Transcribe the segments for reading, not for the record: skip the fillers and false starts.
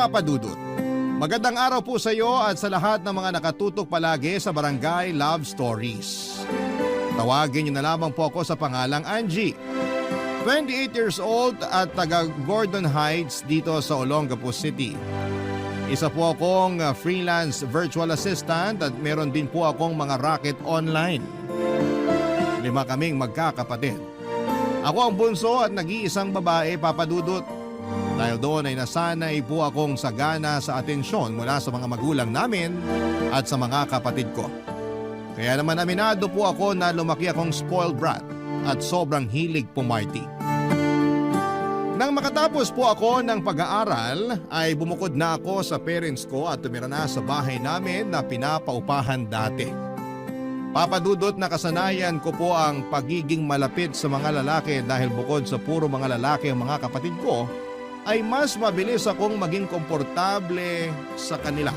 Papa Dudut. Magandang araw po sa iyo at sa lahat ng mga nakatutok palagi sa Barangay Love Stories. Tawagin niyo na lamang po ako sa pangalang Angie. 28 years old at taga Gordon Heights dito sa Olongapo City. Isa po akong freelance virtual assistant at meron din po akong mga racket online. 5 kaming magkakapatid. Ako ang bunso at nag-iisang babae, Papa Dudut. Dahil doon ay nasanay po akong sagana sa atensyon mula sa mga magulang namin at sa mga kapatid ko. Kaya naman aminado po ako na lumaki akong spoiled brat at sobrang hilig pumarty. Nang makatapos po ako ng pag-aaral ay bumukod na ako sa parents ko at tumira na sa bahay namin na pinapaupahan dati. Papa Dudut, nakasanayan ko po ang pagiging malapit sa mga lalaki dahil bukod sa puro mga lalaki ang mga kapatid ko, ay mas mabilis akong maging komportable sa kanila.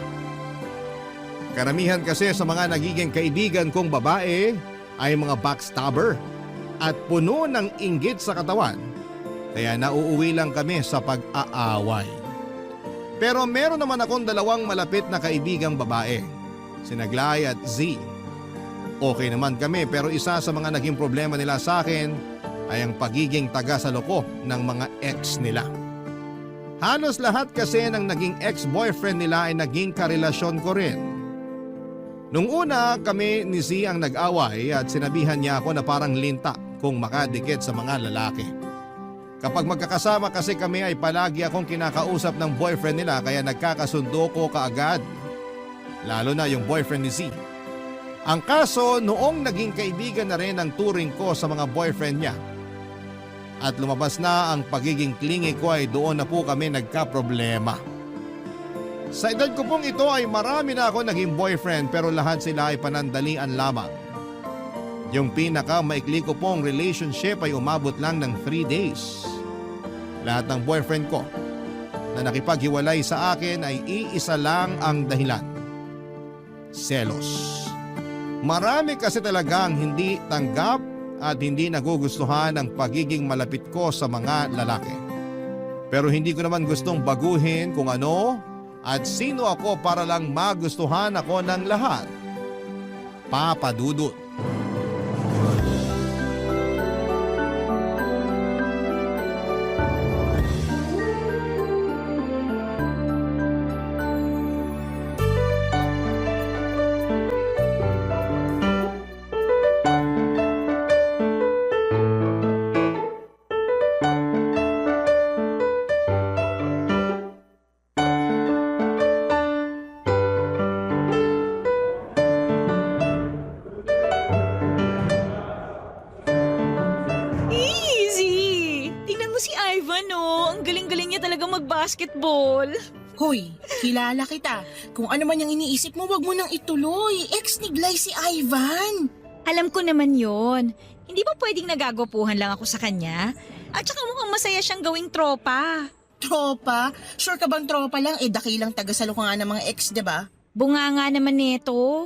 Karamihan kasi sa mga nagiging kaibigan kong babae ay mga backstabber at puno ng inggit sa katawan, kaya nauuwi lang kami sa pag-aaway. Pero meron naman akong 2 malapit na kaibigang babae, sina Glay at Z. Okay naman kami pero isa sa mga naging problema nila sa akin ay ang pagiging taga-saloko ng mga ex nila. Halos lahat kasi ng naging ex-boyfriend nila ay naging karelasyon ko rin. Nung una kami ni Z ang nag-away at sinabihan niya ako na parang linta kung makadikit sa mga lalaki. Kapag magkakasama kasi kami ay palagi akong kinakausap ng boyfriend nila kaya nagkakasundo ko kaagad. Lalo na yung boyfriend ni Z. Ang kaso noong naging kaibigan na rin ang turing ko sa mga boyfriend niya. At lumabas na ang pagiging clingy ko ay doon na po kami nagka-problema. Sa edad ko pong ito ay marami na ako naging boyfriend pero lahat sila ay panandalian lamang. Yung pinaka-maikli ko pong relationship ay umabot lang ng 3 days. Lahat ng boyfriend ko na nakipaghiwalay sa akin ay iisa lang ang dahilan. Selos. Marami kasi talagang hindi tanggap at hindi nagugustuhan ang pagiging malapit ko sa mga lalaki. Pero hindi ko naman gustong baguhin kung ano at sino ako para lang magustuhan ako ng lahat. Papa Dudut. Basketball. Hoy, kilala kita. Kung ano man yung iniisip mo, wag mo nang ituloy. Ex ni Glay si Ivan. Alam ko naman yon. Hindi ba pwedeng nagagapuhan lang ako sa kanya? At saka mukhang masaya siyang gawing tropa. Tropa? Sure ka bang tropa lang? Dakilang taga-salo ka nga ng mga ex, diba? Bunga nga naman neto.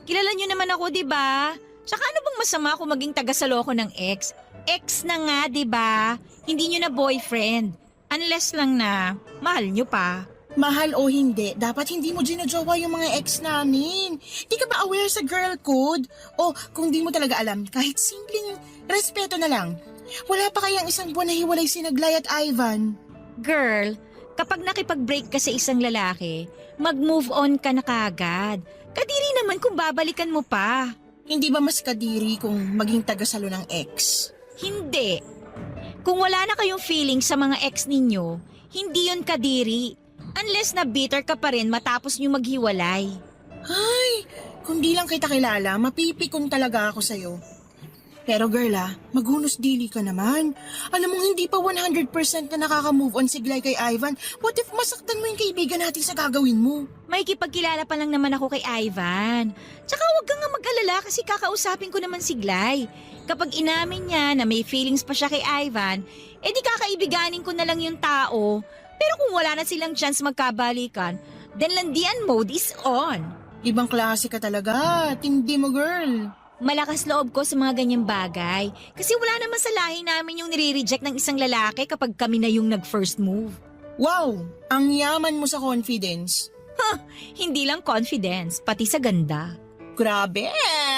Kilala niyo naman ako, diba? Tsaka ano bang masama kung maging taga-salo ko ng ex? Ex na nga, diba? Hindi niyo na boyfriend. Unless lang na mahal nyo pa. Mahal o hindi, dapat hindi mo ginajowa yung mga ex namin. Di ka ba aware sa girl code? O kung di mo talaga alam, kahit simpleng respeto na lang. Wala pa kayang 1 buwan na hiwalay si Glay at Ivan? Girl, kapag nakipag-break ka sa isang lalaki, mag-move on ka na kaagad. Kadiri naman kung babalikan mo pa. Hindi ba mas kadiri kung maging tagasalo ng ex? Hindi. Kung wala na kayong feeling sa mga ex ninyo, hindi yon kadiri. Unless na bitter ka pa rin matapos nyo maghiwalay. Ay, kung di lang kita kilala, mapipikon talaga ako sa'yo. Pero girl maghunos dili ka naman. Alam mong hindi pa 100% na nakaka-move on si Glay kay Ivan. What if masaktan mo yung kaibigan natin sa gagawin mo? May kipagkilala pa lang naman ako kay Ivan. Tsaka huwag kang nga mag-alala kasi kakausapin ko naman si Glay. Kapag inamin niya na may feelings pa siya kay Ivan, di kakaibiganin ko na lang yung tao. Pero kung wala na silang chance magkabalikan, then landian mode is on. Ibang klase ka talaga. Tindi mo, girl. Malakas loob ko sa mga ganyang bagay. Kasi wala naman sa lahi namin yung nire-reject ng isang lalaki kapag kami na yung nag-first move. Wow, ang yaman mo sa confidence. Hindi lang confidence, pati sa ganda. Grabe,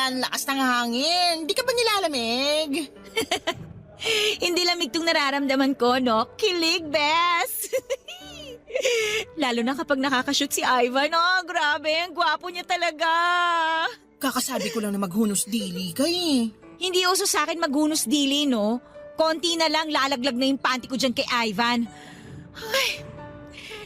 ang lakas ng hangin. Di ka ba nilalamig? Hindi lamig tong nararamdaman ko, no? Kilig, bes! Lalo na kapag nakakashoot si Ivan. Oh, grabe, ang gwapo niya talaga. Kakasabi ko lang na maghunos dili ka eh. Hindi uso sa akin maghunos dili, no? Konti na lang, lalaglag na yung panty ko dyan kay Ivan. Ay,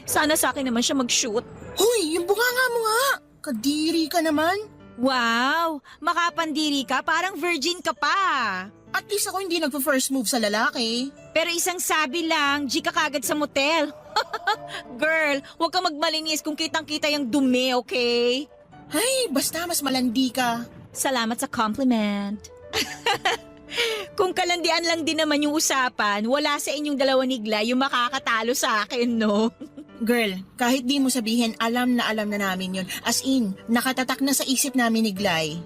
sana sa akin naman siya mag-shoot. Hoy, yung bunganga mo nga. Kadiri ka naman. Wow, makapandiri ka, parang virgin ka pa. At least ako hindi nagpa-first move sa lalaki. Pero isang sabi lang, G ka kagad sa motel. Girl, huwag ka magmalinis kung kitang-kita yung dumi, okay? Ay, basta mas malandi ka. Salamat sa compliment. Kung kalandian lang din naman yung usapan, wala sa inyong dalawa ni Glay yung makakatalo sa akin, no? Girl, kahit di mo sabihin, alam na namin yon. As in, nakatatak na sa isip namin ni Glay.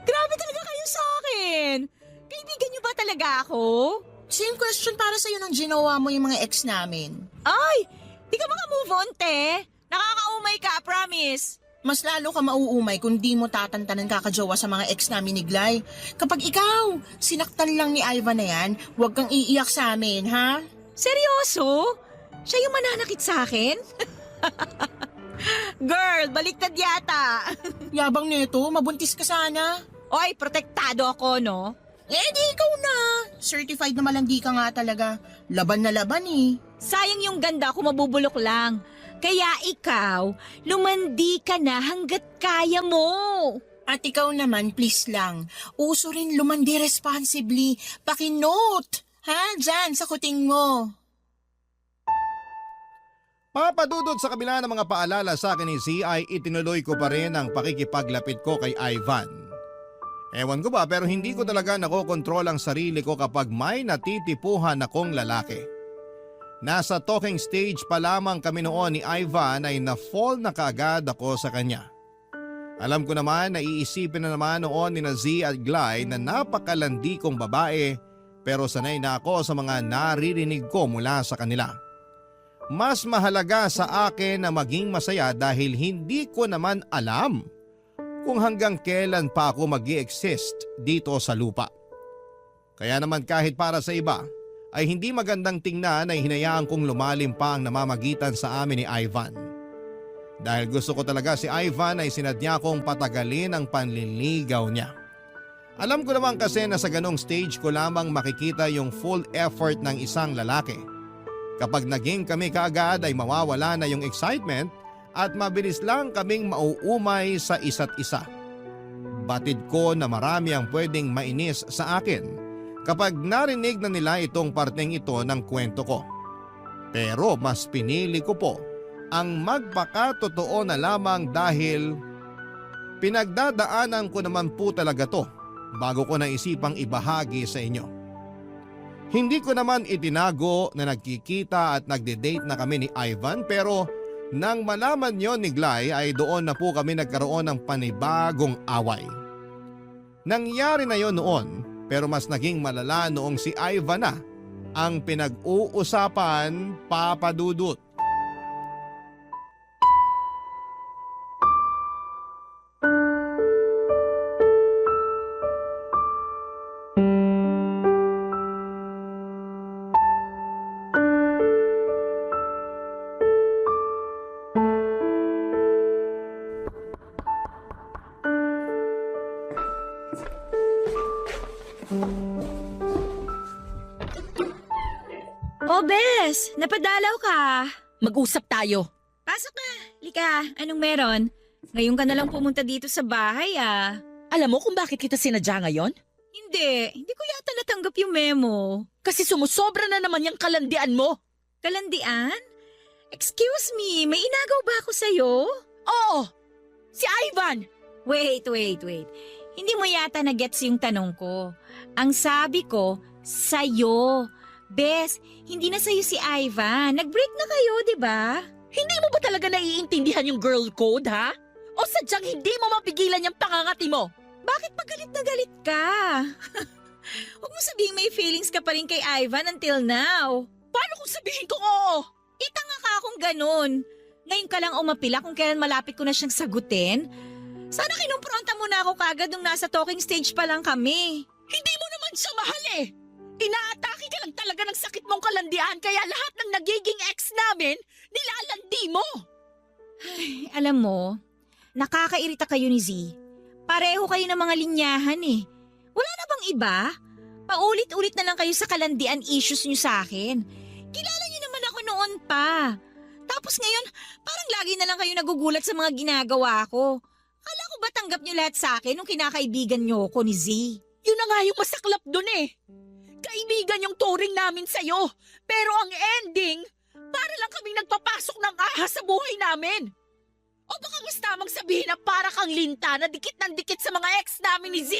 Grabe talaga kayo sa akin. Kaibigan niyo ba talaga ako? Same question para sa'yo nang ginawa mo yung mga ex namin. Ay, di ka maka-move on, te. Nakakaumay ka, promise. Mas lalo ka mauumay kung di mo tatantanan kakajowa sa mga ex namin ni Glay. Kapag ikaw, sinaktan lang ni Ivan na yan, huwag kang iiyak sa amin, ha? Seryoso? Siya yung mananakit sa akin? Girl, baliktad yata. Yabang nito, mabuntis ka sana. Oy, protektado ako, no? Eh di ikaw na. Certified na malandi ka nga talaga. Laban na laban eh. Sayang yung ganda kung mabubulok lang. Kaya ikaw, lumandi ka na hanggat kaya mo. At ikaw naman, please lang. Uso rin lumandi responsibly. Pakinote. Ha? Diyan, sa kuting mo. Papadudod sa kabila ng mga paalala sa akin ni Z ay itinuloy ko pa rin ang pakikipaglapit ko kay Ivan. Ewan ko ba pero hindi ko talaga nakokontrol ang sarili ko kapag may natitipuhan akong lalaki. Nasa talking stage pa lamang kami noon ni Ivan ay na-fall na kaagad ako sa kanya. Alam ko naman na iisipin na naman noon ni Z at Glay na napakalandi kong babae pero sanay na ako sa mga naririnig ko mula sa kanila. Mas mahalaga sa akin na maging masaya dahil hindi ko naman alam kung hanggang kailan pa ako mag-i-exist dito sa lupa. Kaya naman kahit para sa iba ay hindi magandang tingnan ay hinayaan kong lumalim pa ang namamagitan sa amin ni Ivan. Dahil gusto ko talaga si Ivan ay sinadya kong patagalin ang panliligaw niya. Alam ko naman kasi na sa ganong stage ko lamang makikita yung full effort ng isang lalaki. Kapag naging kami kaagad ay mawawala na yung excitement at mabilis lang kaming mauumay sa isa't isa. Batid ko na marami ang pwedeng mainis sa akin kapag narinig na nila itong parteng ito ng kwento ko. Pero mas pinili ko po ang magpakatotoo na lamang dahil pinagdadaanan ko naman po talaga to bago ko naisipang ibahagi sa inyo. Hindi ko naman itinago na nagkikita at nagde-date na kami ni Ivan pero nang malaman yon ni Glay ay doon na po kami nagkaroon ng panibagong away. Nangyari na yon noon pero mas naging malala noong si Ivan na ang pinag-uusapan, Papa Dudut. Oh, Bes, napadalaw ka. Mag-usap tayo. Pasok na. Lika, anong meron? Ngayon ka na lang pumunta dito sa bahay, ah. Alam mo kung bakit kita sinadya ngayon? Hindi ko yata natanggap yung memo. Kasi sumusobra na naman yung kalandian mo. Kalandian? Excuse me, may inagaw ba ako sa'yo? Oo, si Ivan. Wait. Hindi mo yata na-gets yung tanong ko. Ang sabi ko, sa'yo. Bes, hindi na sa'yo si Ivan. Nag-break na kayo, di ba? Hindi mo ba talaga naiintindihan yung girl code, ha? O sadyang hindi mo mapigilan yung pangangati mo? Bakit pa galit na galit ka? Huwag mo sabihin may feelings ka pa rin kay Ivan until now. Paano kung sabihin kong oo? Itanga ka akong ganun. Ngayon ka lang umapila kung kailan malapit ko na siyang sagutin. Sana kinumpronta mo na ako kagad nung nasa talking stage pa lang kami. Hindi mo naman siya mahal eh. Inaatake ka lang talaga ng sakit mong kalandian kaya lahat ng nagiging ex namin, nilalandi mo. Alam mo, nakakairita kayo ni Z. Pareho kayo ng mga linyahan eh. Wala na bang iba? Paulit-ulit na lang kayo sa kalandian issues niyo sa akin. Kilala niyo naman ako noon pa. Tapos ngayon, parang lagi na lang kayo nagugulat sa mga ginagawa ko. Kala ko ba tanggap niyo lahat sa akin nung kinakaibigan niyo ko ni Z? Yun na nga yung masaklap dun eh. Kaibigan yung turing namin sa'yo. Pero ang ending, para lang kaming nagpapasok ng ahas sa buhay namin. O baka mas tamang sabihin na para kang linta na dikit ng dikit sa mga ex namin ni Z.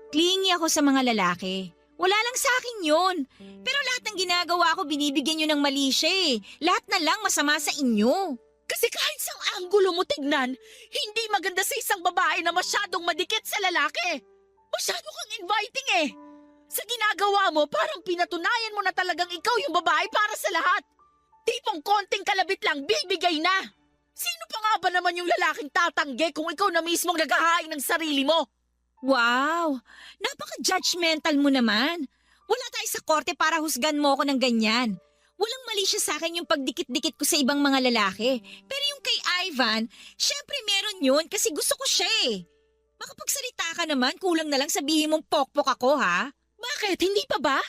Clingy ako sa mga lalaki. Wala lang sa akin yun. Pero lahat ng ginagawa ko binibigyan nyo ng mali siya eh. Lahat na lang masama sa inyo. Kasi kahit sa anggulo mo tignan, hindi maganda sa isang babae na masyadong madikit sa lalaki. Masyado kang inviting eh. Sa ginagawa mo, parang pinatunayan mo na talagang ikaw yung babae para sa lahat. Tipong konting kalabit lang, bibigay na. Sino pa nga ba naman yung lalaking tatanggi kung ikaw na mismong naghahain ng sarili mo? Wow! Napaka-judgmental mo naman. Wala tayo sa korte para husgan mo ako ng ganyan. Walang mali siya sa akin yung pagdikit-dikit ko sa ibang mga lalaki. Pero yung kay Ivan, syempre meron yun kasi gusto ko siya eh. Makapagsalita ka naman, kulang na lang sabihin mong pokpok ako ha? Bakit? Hindi pa ba?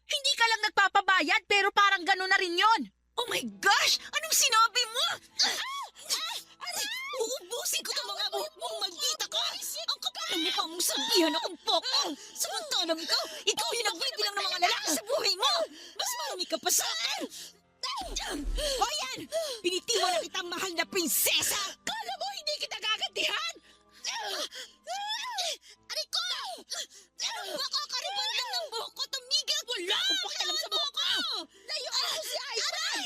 Hindi ka lang nagpapabayad pero parang gano'n na rin yon. Oh my gosh! Anong sinabi mo? Uubusin ko itong mga mong maldita ka! Ang kapal ng mukha mong sabihan akong pokpok! Samantalang ikaw yung nagbibilang ng mga lalaki sa buhay mo! Mas marami ka pa sa akin! O yan! Pinitiwan na kitang mahal na prinsesa! Kala mo hindi kita gagantihan? Aray ko! Makakariban lang ng buhok ko! Tumigil! Wala akong pakialam sa buhok ko! Layo ka ako si Ivan!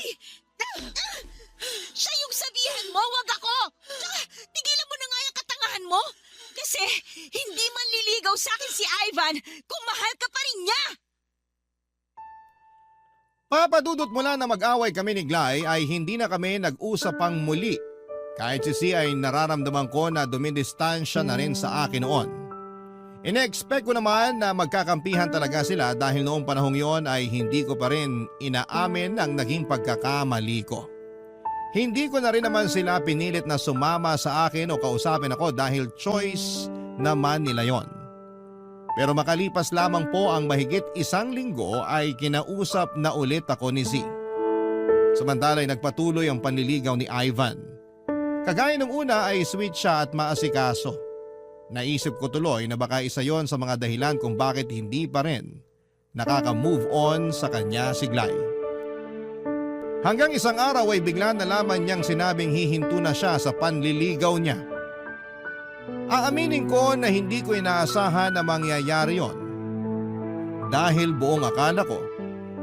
Siya yung sabihan mo, wag ako! Tsaka, tigilan mo na nga yung katangahan mo! Kasi hindi man liligaw sa akin si Ivan kung mahal ka pa rin niya! Papadudot mula na mag-away kami ni Glay ay hindi na kami nag-usap pang muli. Kahit si C ay nararamdaman ko na dumidistansya na rin sa akin noon. Ine-expect ko naman na magkakampihan talaga sila dahil noong panahong yon ay hindi ko pa rin inaamin ang naging pagkakamali ko. Hindi ko na rin naman sila pinilit na sumama sa akin o kausapin ako dahil choice naman nila yon. Pero makalipas lamang po ang mahigit 1 linggo ay kinausap na ulit ako ni Z. Samantala'y nagpatuloy ang panliligaw ni Ivan. Kagaya ng una ay sweet siya at maasikaso. Naisip ko tuloy na baka isa yon sa mga dahilan kung bakit hindi pa rin nakaka-move on sa kanya si Glay. Hanggang isang araw ay bigla na lamang niyang sinabing hihinto na siya sa panliligaw niya. Aaminin ko na hindi ko inaasahan na mangyayari yon. Dahil buong akala ko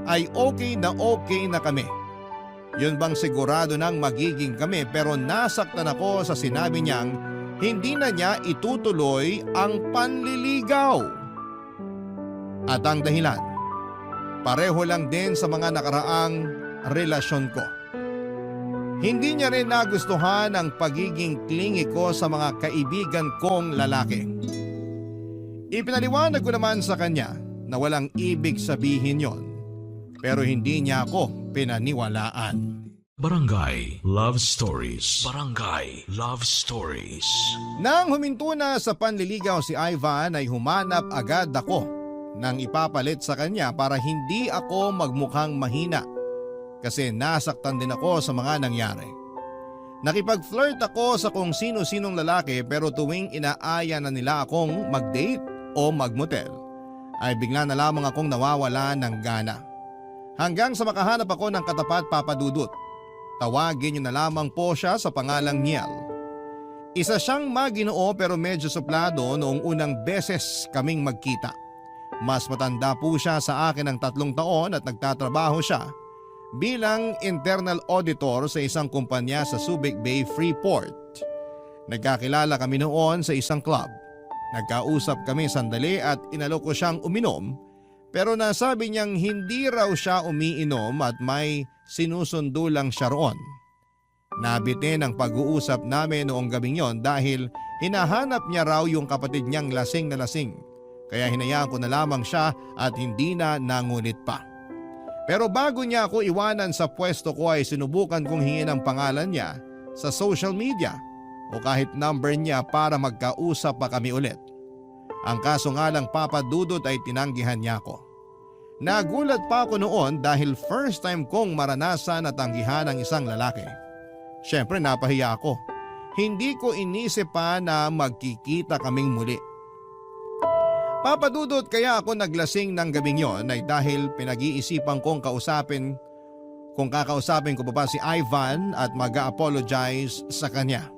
ay okay na kami. Yun bang sigurado nang magiging kami pero nasaktan ako sa sinabi niyang hindi na niya itutuloy ang panliligaw. At ang dahilan, pareho lang din sa mga nakaraang relasyon ko. Hindi niya rin nagustuhan ang pagiging clingy ko sa mga kaibigan kong lalaki. Ipinaliwanag ko naman sa kanya na walang ibig sabihin yon, pero hindi niya ako pinaniwalaan. Barangay Love Stories. Barangay Love Stories. Nang huminto na sa panliligaw si Ivan ay humanap agad ako nang ipapalit sa kanya para hindi ako magmukhang mahina kasi nasaktan din ako sa mga nangyari. Nakipag-flirt ako sa kung sino-sinong lalaki pero tuwing inaaya na nila akong mag-date o mag-motel ay bigla na lamang akong nawawala ng gana. Hanggang sa makahanap ako ng katapat papadudot. Tawagin niyo na lamang po siya sa pangalang Niel. Isa siyang maginoo pero medyo suplado noong unang beses kaming magkita. Mas matanda po siya sa akin ng 3 taon at nagtatrabaho siya bilang internal auditor sa isang kumpanya sa Subic Bay, Freeport. Nagkakilala kami noon sa isang club. Nagkausap kami sandali at inalok ko siyang uminom Pero nasabi niyang hindi raw siya umiinom at may sinusundo lang siya roon. Nabitin ang pag-uusap namin noong gabing yon dahil hinahanap niya raw yung kapatid niyang lasing na lasing. Kaya hinayaan ko na lamang siya at hindi na nangunit pa. Pero bago niya ako iwanan sa pwesto ko ay sinubukan kong hingin ang pangalan niya sa social media o kahit number niya para magkausap pa kami ulit. Ang kaso nga lang Papa Dudut ay tinanggihan niya ako. Nagulat pa ako noon dahil first time kong maranasan na tanggihan ang isang lalaki. Siyempre napahiya ako. Hindi ko inisip pa na magkikita kaming muli. Papa Dudut, kaya ako naglasing ng gabing yon ay dahil pinag-iisipan kong kausapin kung kakausapin ko pa ba si Ivan at mag-apologize sa kanya.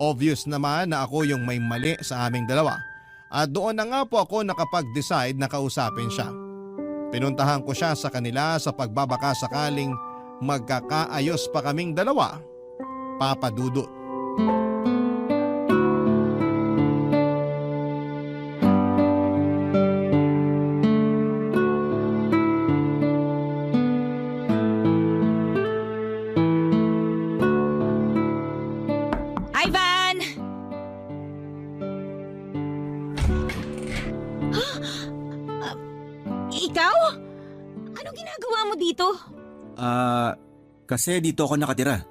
Obvious naman na ako yung may mali sa aming dalawa at doon na nga po ako nakapag-decide na kausapin siya. Pinuntahan ko siya sa kanila sa pagbabaka sakaling magkakaayos pa kaming dalawa, Papa Dudut. Ivan! Ikaw? Anong ginagawa mo dito? Kasi dito ako nakatira.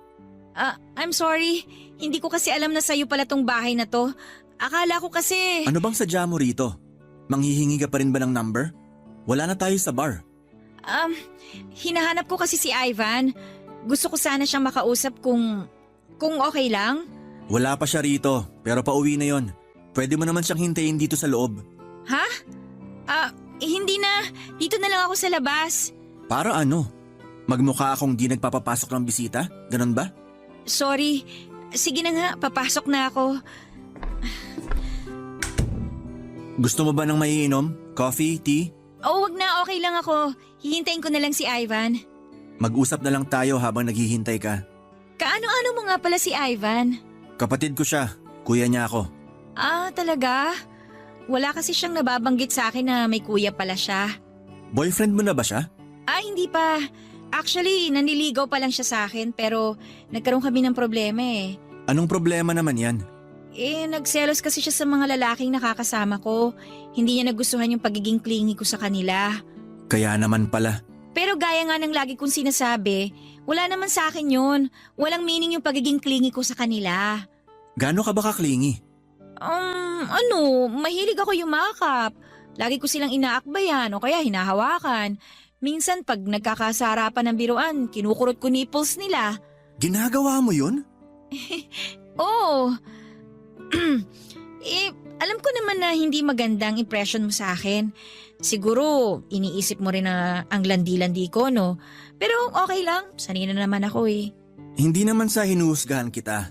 I'm sorry. Hindi ko kasi alam na sa'yo pala tong bahay na to. Akala ko kasi… Ano bang sadya mo rito? Manghihingi ka pa rin ba ng number? Wala na tayo sa bar. Hinahanap ko kasi si Ivan. Gusto ko sana siyang makausap kung okay lang. Wala pa siya rito, pero pauwi na yon. Pwede mo naman siyang hintayin dito sa loob. Ha? Hindi na. Dito na lang ako sa labas. Para ano? Magmukha akong di nagpapapasok ng bisita? Ganon ba? Sorry. Sige na nga, papasok na ako. Gusto mo ba ng maiinom? Coffee? Tea? Oh, wag na. Okay lang ako. Hihintayin ko na lang si Ivan. Mag-usap na lang tayo habang naghihintay ka. Kaano-ano mo nga pala si Ivan? Kapatid ko siya. Kuya niya ako. Talaga? Wala kasi siyang nababanggit sa akin na may kuya pala siya. Boyfriend mo na ba siya? Hindi pa. Actually, naniligaw pa lang siya sa akin pero nagkaroon kami ng problema eh. Anong problema naman yan? Nagselos kasi siya sa mga lalaking nakakasama ko. Hindi niya nagustuhan yung pagiging clingy ko sa kanila. Kaya naman pala. Pero gaya nga ng lagi kong sinasabi, wala naman sa akin yun. Walang meaning yung pagiging clingy ko sa kanila. Gaano ka ba kaklingi? Mahilig ako yumakap. Lagi ko silang inaakbayan o kaya hinahawakan. Minsan pag nagkakasarapan ng biruan, kinukurot ko nipples nila. Ginagawa mo yun? Oo. Alam ko naman na hindi magandang impression mo sa akin. Siguro, iniisip mo rin na ang landi-landi ko, no? Pero okay lang, sanay na naman ako eh. Hindi naman sa hinuhusgahan kita.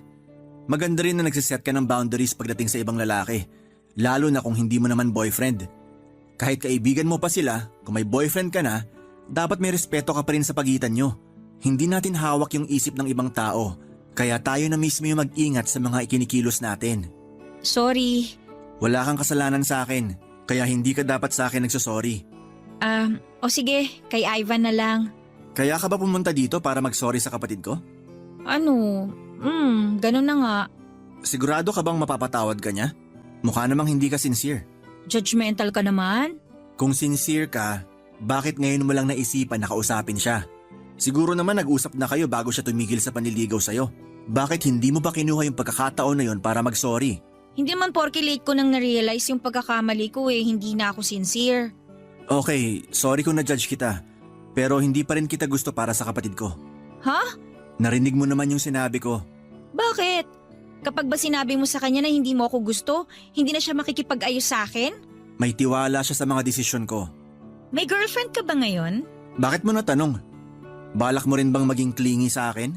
Maganda rin na nagsiset ka ng boundaries pagdating sa ibang lalaki. Lalo na kung hindi mo naman boyfriend. Kahit kaibigan mo pa sila, kung may boyfriend ka na, dapat may respeto ka pa rin sa pagitan nyo. Hindi natin hawak yung isip ng ibang tao. Kaya tayo na mismo yung mag-ingat sa mga ikinikilos natin. Sorry. Wala kang kasalanan sa akin, kaya hindi ka dapat sa akin nagsosorry. O sige, kay Ivan na lang. Kaya ka ba pumunta dito para mag-sorry sa kapatid ko? Ganun na nga. Sigurado ka bang mapapatawad ka niya? Mukha namang hindi ka sincere. Judgmental ka naman? Kung sincere ka, bakit ngayon mo lang naisipan na kausapin siya? Siguro naman nag-usap na kayo bago siya tumigil sa panliligaw sa'yo. Bakit hindi mo ba kinuha yung pagkakataon na yon para mag-sorry? Hindi man porke late ko nang na-realize yung pagkakamali ko hindi na ako sincere. Okay, sorry kung na-judge kita. Pero hindi pa rin kita gusto para sa kapatid ko. Ha? Narinig mo naman yung sinabi ko. Bakit? Kapag ba sinabi mo sa kanya na hindi mo ako gusto, hindi na siya makikipag-ayos sa akin? May tiwala siya sa mga desisyon ko. May girlfriend ka ba ngayon? Bakit mo natanong? Balak mo rin bang maging clingy sa akin?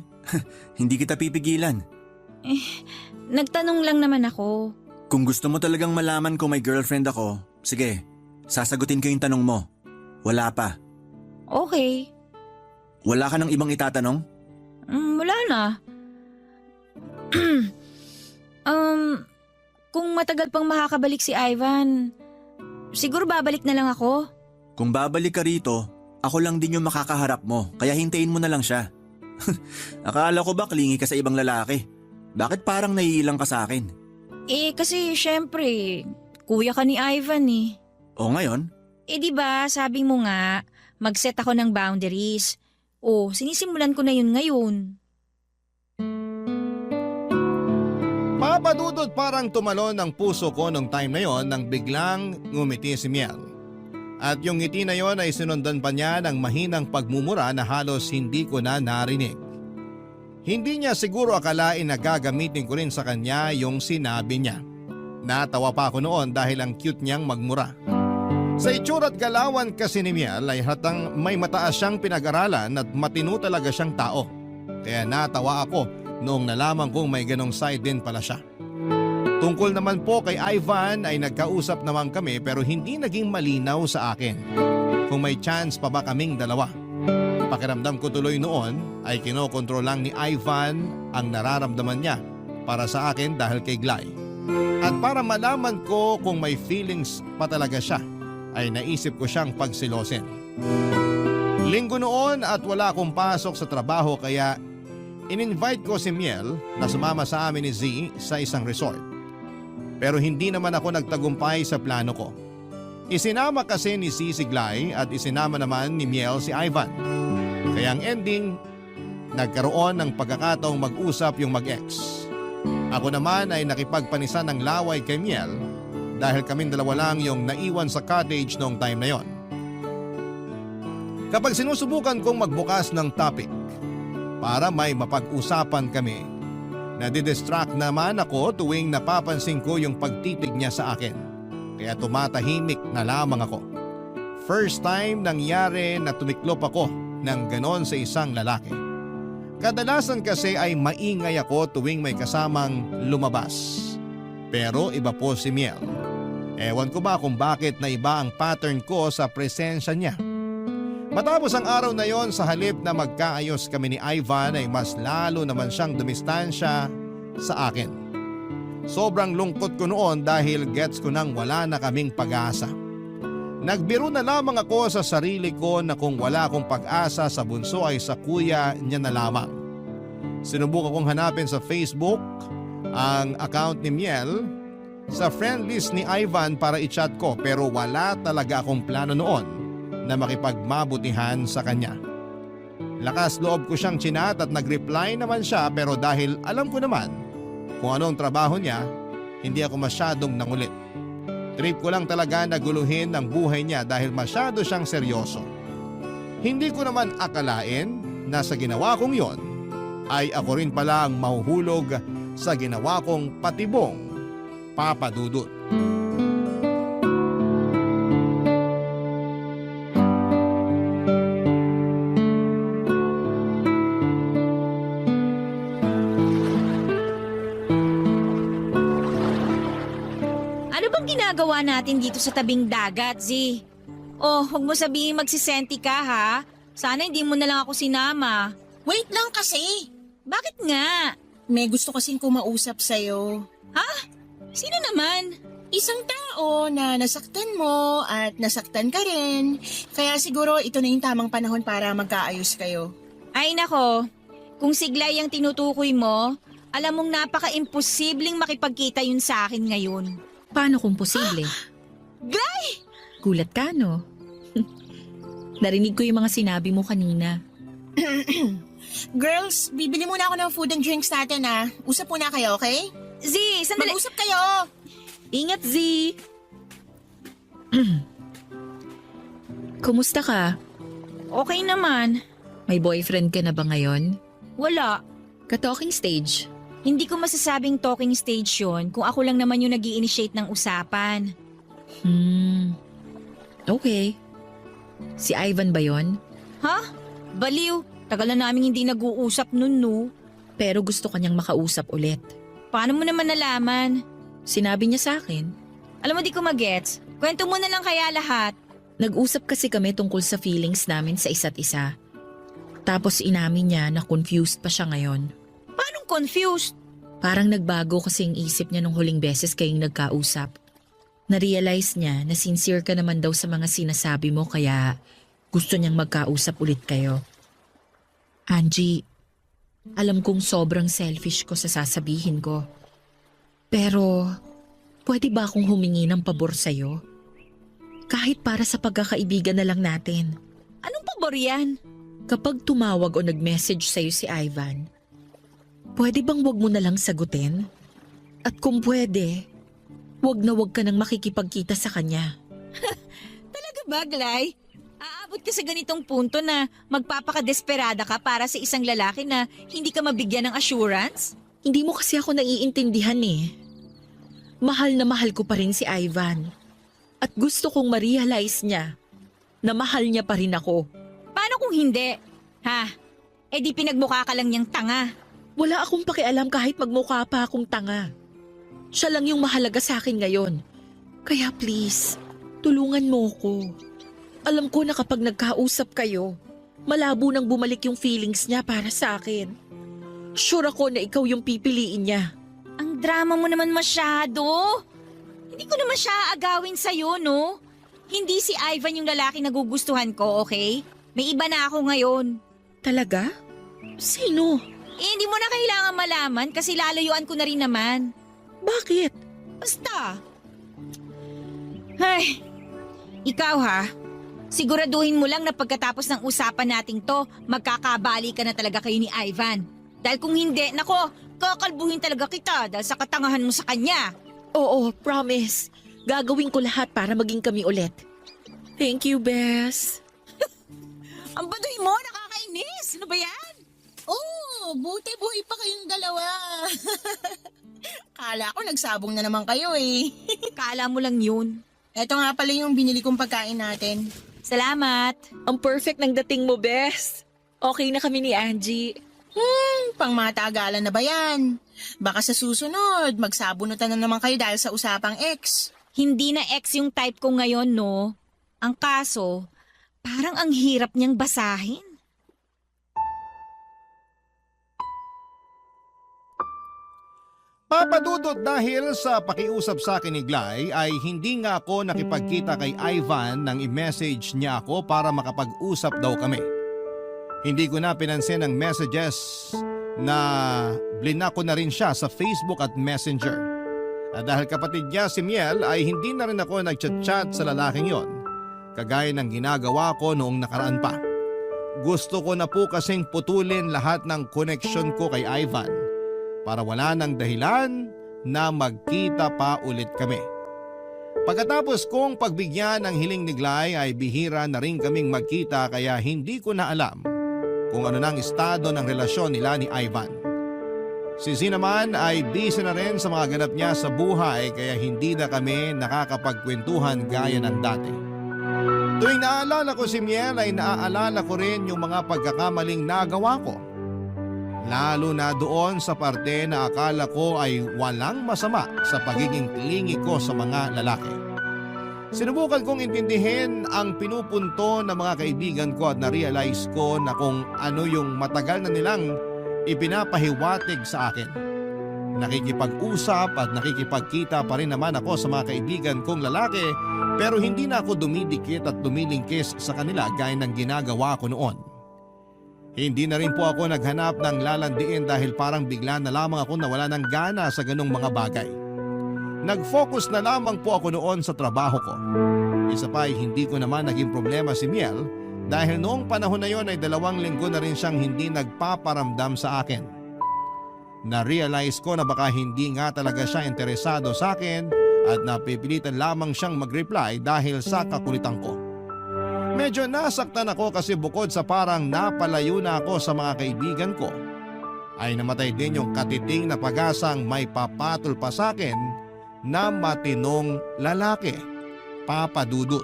Hindi kita pipigilan. Nagtanong lang naman ako. Kung gusto mo talagang malaman kung may girlfriend ako, sige, sasagutin ko yung tanong mo. Wala pa. Okay. Wala ka nang ibang itatanong? Wala na. Kung matagal pang makakabalik si Ivan, siguro babalik na lang ako. Kung babalik ka rito, ako lang din yung makakaharap mo, kaya hintayin mo na lang siya. Akala ko ba klingi ka sa ibang lalaki? Bakit parang naiilang ka sa akin? Kasi syempre, kuya ka ni Ivan eh. O ngayon? Di ba, sabi mo nga, mag-set ako ng boundaries. Sinisimulan ko na yun ngayon. Papadudot parang tumalon ang puso ko nung time na yon nang biglang ngumiti si Miel. At yung ngiti na yon ay sinundan pa niya ng mahinang pagmumura na halos hindi ko na narinig. Hindi niya siguro akalain na gagamitin ko rin sa kanya yung sinabi niya. Natawa pa ako noon dahil ang cute niyang magmura. Sa itsura't galawan kasi ni Miel ay hatang may mataas siyang pinag-aralan at matino talaga siyang tao. Kaya natawa ako noong nalaman kong may ganong side din pala siya. Tungkol naman po kay Ivan ay nagkausap naman kami pero hindi naging malinaw sa akin kung may chance pa ba kaming dalawa. Pakiramdam ko tuloy noon ay kinokontrol lang ni Ivan ang nararamdaman niya para sa akin dahil kay Glay. At para malaman ko kung may feelings pa talaga siya ay naisip ko siyang pagsilosin. Linggo noon at wala akong pasok sa trabaho kaya in-invite ko si Miel na sumama sa amin ni Z sa isang resort. Pero hindi naman ako nagtagumpay sa plano ko. Isinama kasi ni Z si Glay at isinama naman ni Miel si Ivan. Kaya ang ending, nagkaroon ng pagkakataong mag-usap yung mag-ex. Ako naman ay nakipagpanisan ng laway kay Miel dahil kaming dalawa lang yung naiwan sa cottage noong time na yon. Kapag sinusubukan kong magbukas ng topic para may mapag-usapan kami, nadidistract naman ako tuwing napapansin ko yung pagtitig niya sa akin. Kaya tumatahimik na lamang ako. First time nangyari na tumiklop ako ng ganon sa isang lalaki. Kadalasan kasi ay maingay ako tuwing may kasamang lumabas. Pero iba po si Miel. Ewan ko ba kung bakit na iba ang pattern ko sa presensya niya. Matapos ang araw na yon, sa halip na magkaayos kami ni Ivan ay mas lalo naman siyang dumistansya sa akin. Sobrang lungkot ko noon dahil gets ko nang wala na kaming pag-asa. Nagbiro na lamang ako sa sarili ko na kung wala akong pag-asa sa bunso ay sa kuya niya na lamang. Sinubukan kong hanapin sa Facebook ang account ni Miel sa friend list ni Ivan para i-chat ko pero wala talaga akong plano noon na makipagmabutihan sa kanya. Lakas loob ko siyang chinat at nag-reply naman siya pero dahil alam ko naman kung anong trabaho niya, hindi ako masyadong nangulit. Trip ko lang talaga na guluhin ang buhay niya dahil masyado siyang seryoso. Hindi ko naman akalain na sa ginawa kong yon ay ako rin pala ang mahuhulog sa ginawa kong patibong papadudot. Ano bang ginagawa natin dito sa tabing dagat, Z? Huwag mo sabihin magsisenti ka ha. Sana hindi mo na lang ako sinama. Wait lang kasi. Bakit nga? May gusto kasing kumausap sa'yo. Sino naman? Isang tao na nasaktan mo at nasaktan ka rin. Kaya siguro ito na yung tamang panahon para magkaayos kayo. Ay nako, kung siglay ang tinutukoy mo, alam mong napaka-imposibleng makipagkita yun sa akin ngayon. Paano kung posible? Glay! Gulat ka, no? Narinig ko yung mga sinabi mo kanina. Girls, bibili muna ako ng food and drinks natin Usap muna kayo, okay? Z, sandali. Mag-usap kayo! Ingat, Z! Kumusta ka? Okay naman. May boyfriend ka na ba ngayon? Wala. Ka-talking stage. Hindi ko masasabing talking stage yun kung ako lang naman yung nag-i-initiate ng usapan. Okay. Si Ivan ba yon? Ha? Baliw. Tagal na namin hindi nag-uusap nun, no? Pero gusto kanyang makausap ulit. Paano mo naman nalaman? Sinabi niya sa akin. Alam mo di ko magets. Kwento mo na lang kaya lahat. Nag-usap kasi kami tungkol sa feelings namin sa isa't isa. Tapos inamin niya na confused pa siya ngayon. Paanong confused? Parang nagbago kasi yung isip niya nung huling beses kayong nagkausap. Na-realize niya na sincere ka naman daw sa mga sinasabi mo kaya gusto niyang magkausap ulit kayo. Angie, alam kong sobrang selfish ko sa sasabihin ko. Pero, pwede ba akong humingi ng pabor sa'yo? Kahit para sa pagkakaibigan na lang natin. Anong pabor yan? Kapag tumawag o nag-message sa'yo si Ivan, pwede bang wag mo na lang sagutin? At kung pwede, wag na wag ka nang makikipagkita sa kanya. Talaga ba, Glay? Aabot ka sa ganitong punto na magpapakadesperada ka para sa isang lalaki na hindi ka mabigyan ng assurance? Hindi mo kasi ako naiintindihan eh. Mahal na mahal ko pa rin si Ivan. At gusto kong ma-realize niya na mahal niya pa rin ako. Paano kung hindi? Ha? Eh di pinagmukha ka lang niyang tanga. Wala akong pakialam kahit magmukha pa akong tanga. Siya lang yung mahalaga sa akin ngayon. Kaya please, tulungan mo ko. Alam ko na kapag nagkausap kayo, malabo nang bumalik yung feelings niya para sa akin. Sure ako na ikaw yung pipiliin niya. Ang drama mo naman masyado. Hindi ko naman siya aagawin sa'yo, no? Hindi si Ivan yung lalaki na gugustuhan ko, okay? May iba na ako ngayon. Talaga? Sino? Eh, hindi mo na kailangan malaman kasi lalayuan ko na rin naman. Bakit? Basta. Ay, ikaw ha? Siguraduhin mo lang na pagkatapos ng usapan nating to, magkakabali ka na talaga kayo ni Ivan. Dahil kung hindi, nako, kakalbuhin talaga kita dahil sa katangahan mo sa kanya. Oo, promise. Gagawin ko lahat para maging kami ulit. Thank you, Bes. Ang baduy mo, nakakainis. Ano ba yan? Oh, buti buhay pa kayong dalawa. Kala ko nagsabong na naman kayo eh. Kala mo lang yun. Eto nga pala yung binili kong pagkain natin. Salamat. Ang perfect ng dating mo, Bes. Okay na kami ni Angie. Pang matagalan na ba yan? Baka sa susunod, magsabunutan na naman kayo dahil sa usapang ex. Hindi na ex yung type ko ngayon, no? Ang kaso, parang ang hirap niyang basahin. Papadudot dahil sa pakiusap sa akin ni Glay ay hindi nga ako nakipagkita kay Ivan nang i-message niya ako para makapag-usap daw kami. Hindi ko na pinansin ang messages na blinak ko na rin siya sa Facebook at Messenger. At dahil kapatid niya si Miel ay hindi na rin ako nagchat-chat sa lalaking yon, kagaya ng ginagawa ko noong nakaraan pa. Gusto ko na po kasing putulin lahat ng connection ko kay Ivan para wala nang dahilan na magkita pa ulit kami. Pagkatapos kong pagbigyan ng hiling ni Glay ay bihira na rin kaming magkita kaya hindi ko na alam kung ano nang estado ng relasyon nila ni Ivan. Si Z naman ay busy na rin sa mga ganap niya sa buhay kaya hindi na kami nakakapagkwentuhan gaya ng dati. Tuwing naaalala ko si Miel ay naaalala ko rin yung mga pagkakamaling nagawa ko. Lalo na doon sa parte na akala ko ay walang masama sa pagiging clingy ko sa mga lalaki. Sinubukan kong intindihin ang pinupunto ng mga kaibigan ko at na-realize ko na kung ano yung matagal na nilang ipinapahiwatig sa akin. Nakikipag-usap at nakikipagkita pa rin naman ako sa mga kaibigan kong lalaki pero hindi na ako dumidikit at dumilingkis sa kanila gaya ng ginagawa ko noon. Hindi na rin po ako naghanap ng lalandiin dahil parang bigla na lamang ako nawala ng gana sa ganong mga bagay. Nag-focus na lamang po ako noon sa trabaho ko. Isa pa ay hindi ko naman naging problema si Miel dahil noong panahon na yon ay 2 linggo na rin siyang hindi nagpaparamdam sa akin. Na-realize ko na baka hindi nga talaga siya interesado sa akin at napipilitan lamang siyang mag-reply dahil sa kakulitan ko. Medyo nasaktan ako kasi bukod sa parang napalayo na ako sa mga kaibigan ko, ay namatay din yung katiting na pag-asang may papatol pa sa akin na matinong lalaki, Papa Dudut.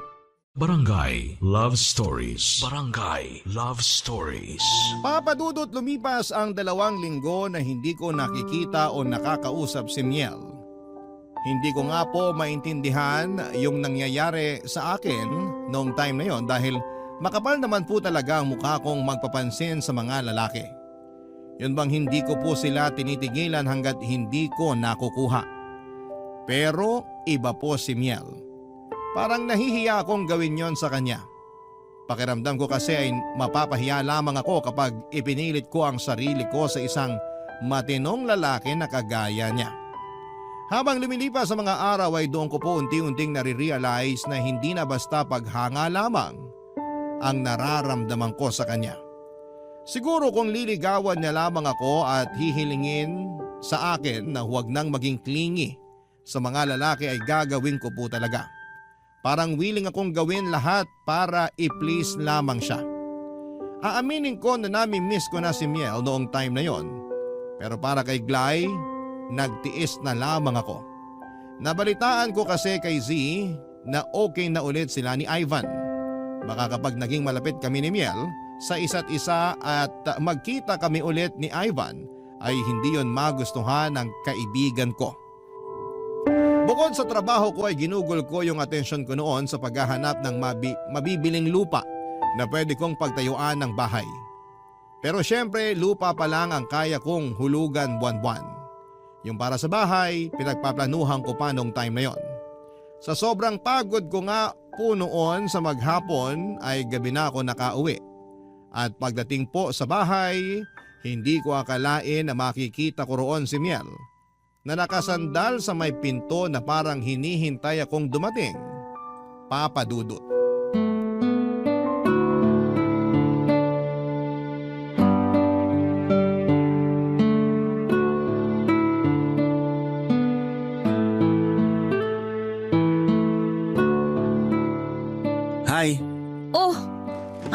Barangay Love Stories. Barangay Love Stories. Papa Dudut, lumipas ang 2 linggo na hindi ko nakikita o nakakausap si Miel. Hindi ko nga po maintindihan yung nangyayari sa akin noong time na yon dahil makapal naman po talaga ang mukha kong magpapansin sa mga lalaki. Yun bang hindi ko po sila tinitigilan hanggat hindi ko nakukuha. Pero iba po si Miel. Parang nahihiya akong gawin yon sa kanya. Pakiramdam ko kasi ay mapapahiya lamang ako kapag ipinilit ko ang sarili ko sa isang matinong lalaki na kagaya niya. Habang lumilipas sa mga araw ay doon ko po unti-unting nare-realize na hindi na basta paghanga lamang ang nararamdaman ko sa kanya. Siguro kung liligawan niya lamang ako at hihilingin sa akin na huwag nang maging clingy sa mga lalaki ay gagawin ko po talaga. Parang willing akong gawin lahat para i-please lamang siya. Aaminin ko na nami-miss ko na si Miel noong time na yon. Pero para kay Glay, nagtiis na lamang ako. Nabalitaan ko kasi kay Z na okay na ulit sila ni Ivan. Baka kapag naging malapit kami ni Miel sa isa't isa at magkita kami ulit ni Ivan ay hindi yon magustuhan ng kaibigan ko. Bukod sa trabaho ko ay ginugol ko yung atensyon ko noon sa paghahanap ng mabibiling lupa na pwede kong pagtayuan ng bahay. Pero syempre lupa pa lang ang kaya kong hulugan buwan-buwan. Yung para sa bahay, pinagpaplanuhan ko pa nung time na yon. Sa sobrang pagod ko nga po noon sa maghapon ay gabi na ako nakauwi. At pagdating po sa bahay, hindi ko akalain na makikita ko roon si Miel na nakasandal sa may pinto na parang hinihintay akong dumating. Papa Dudut. Hi, Oh,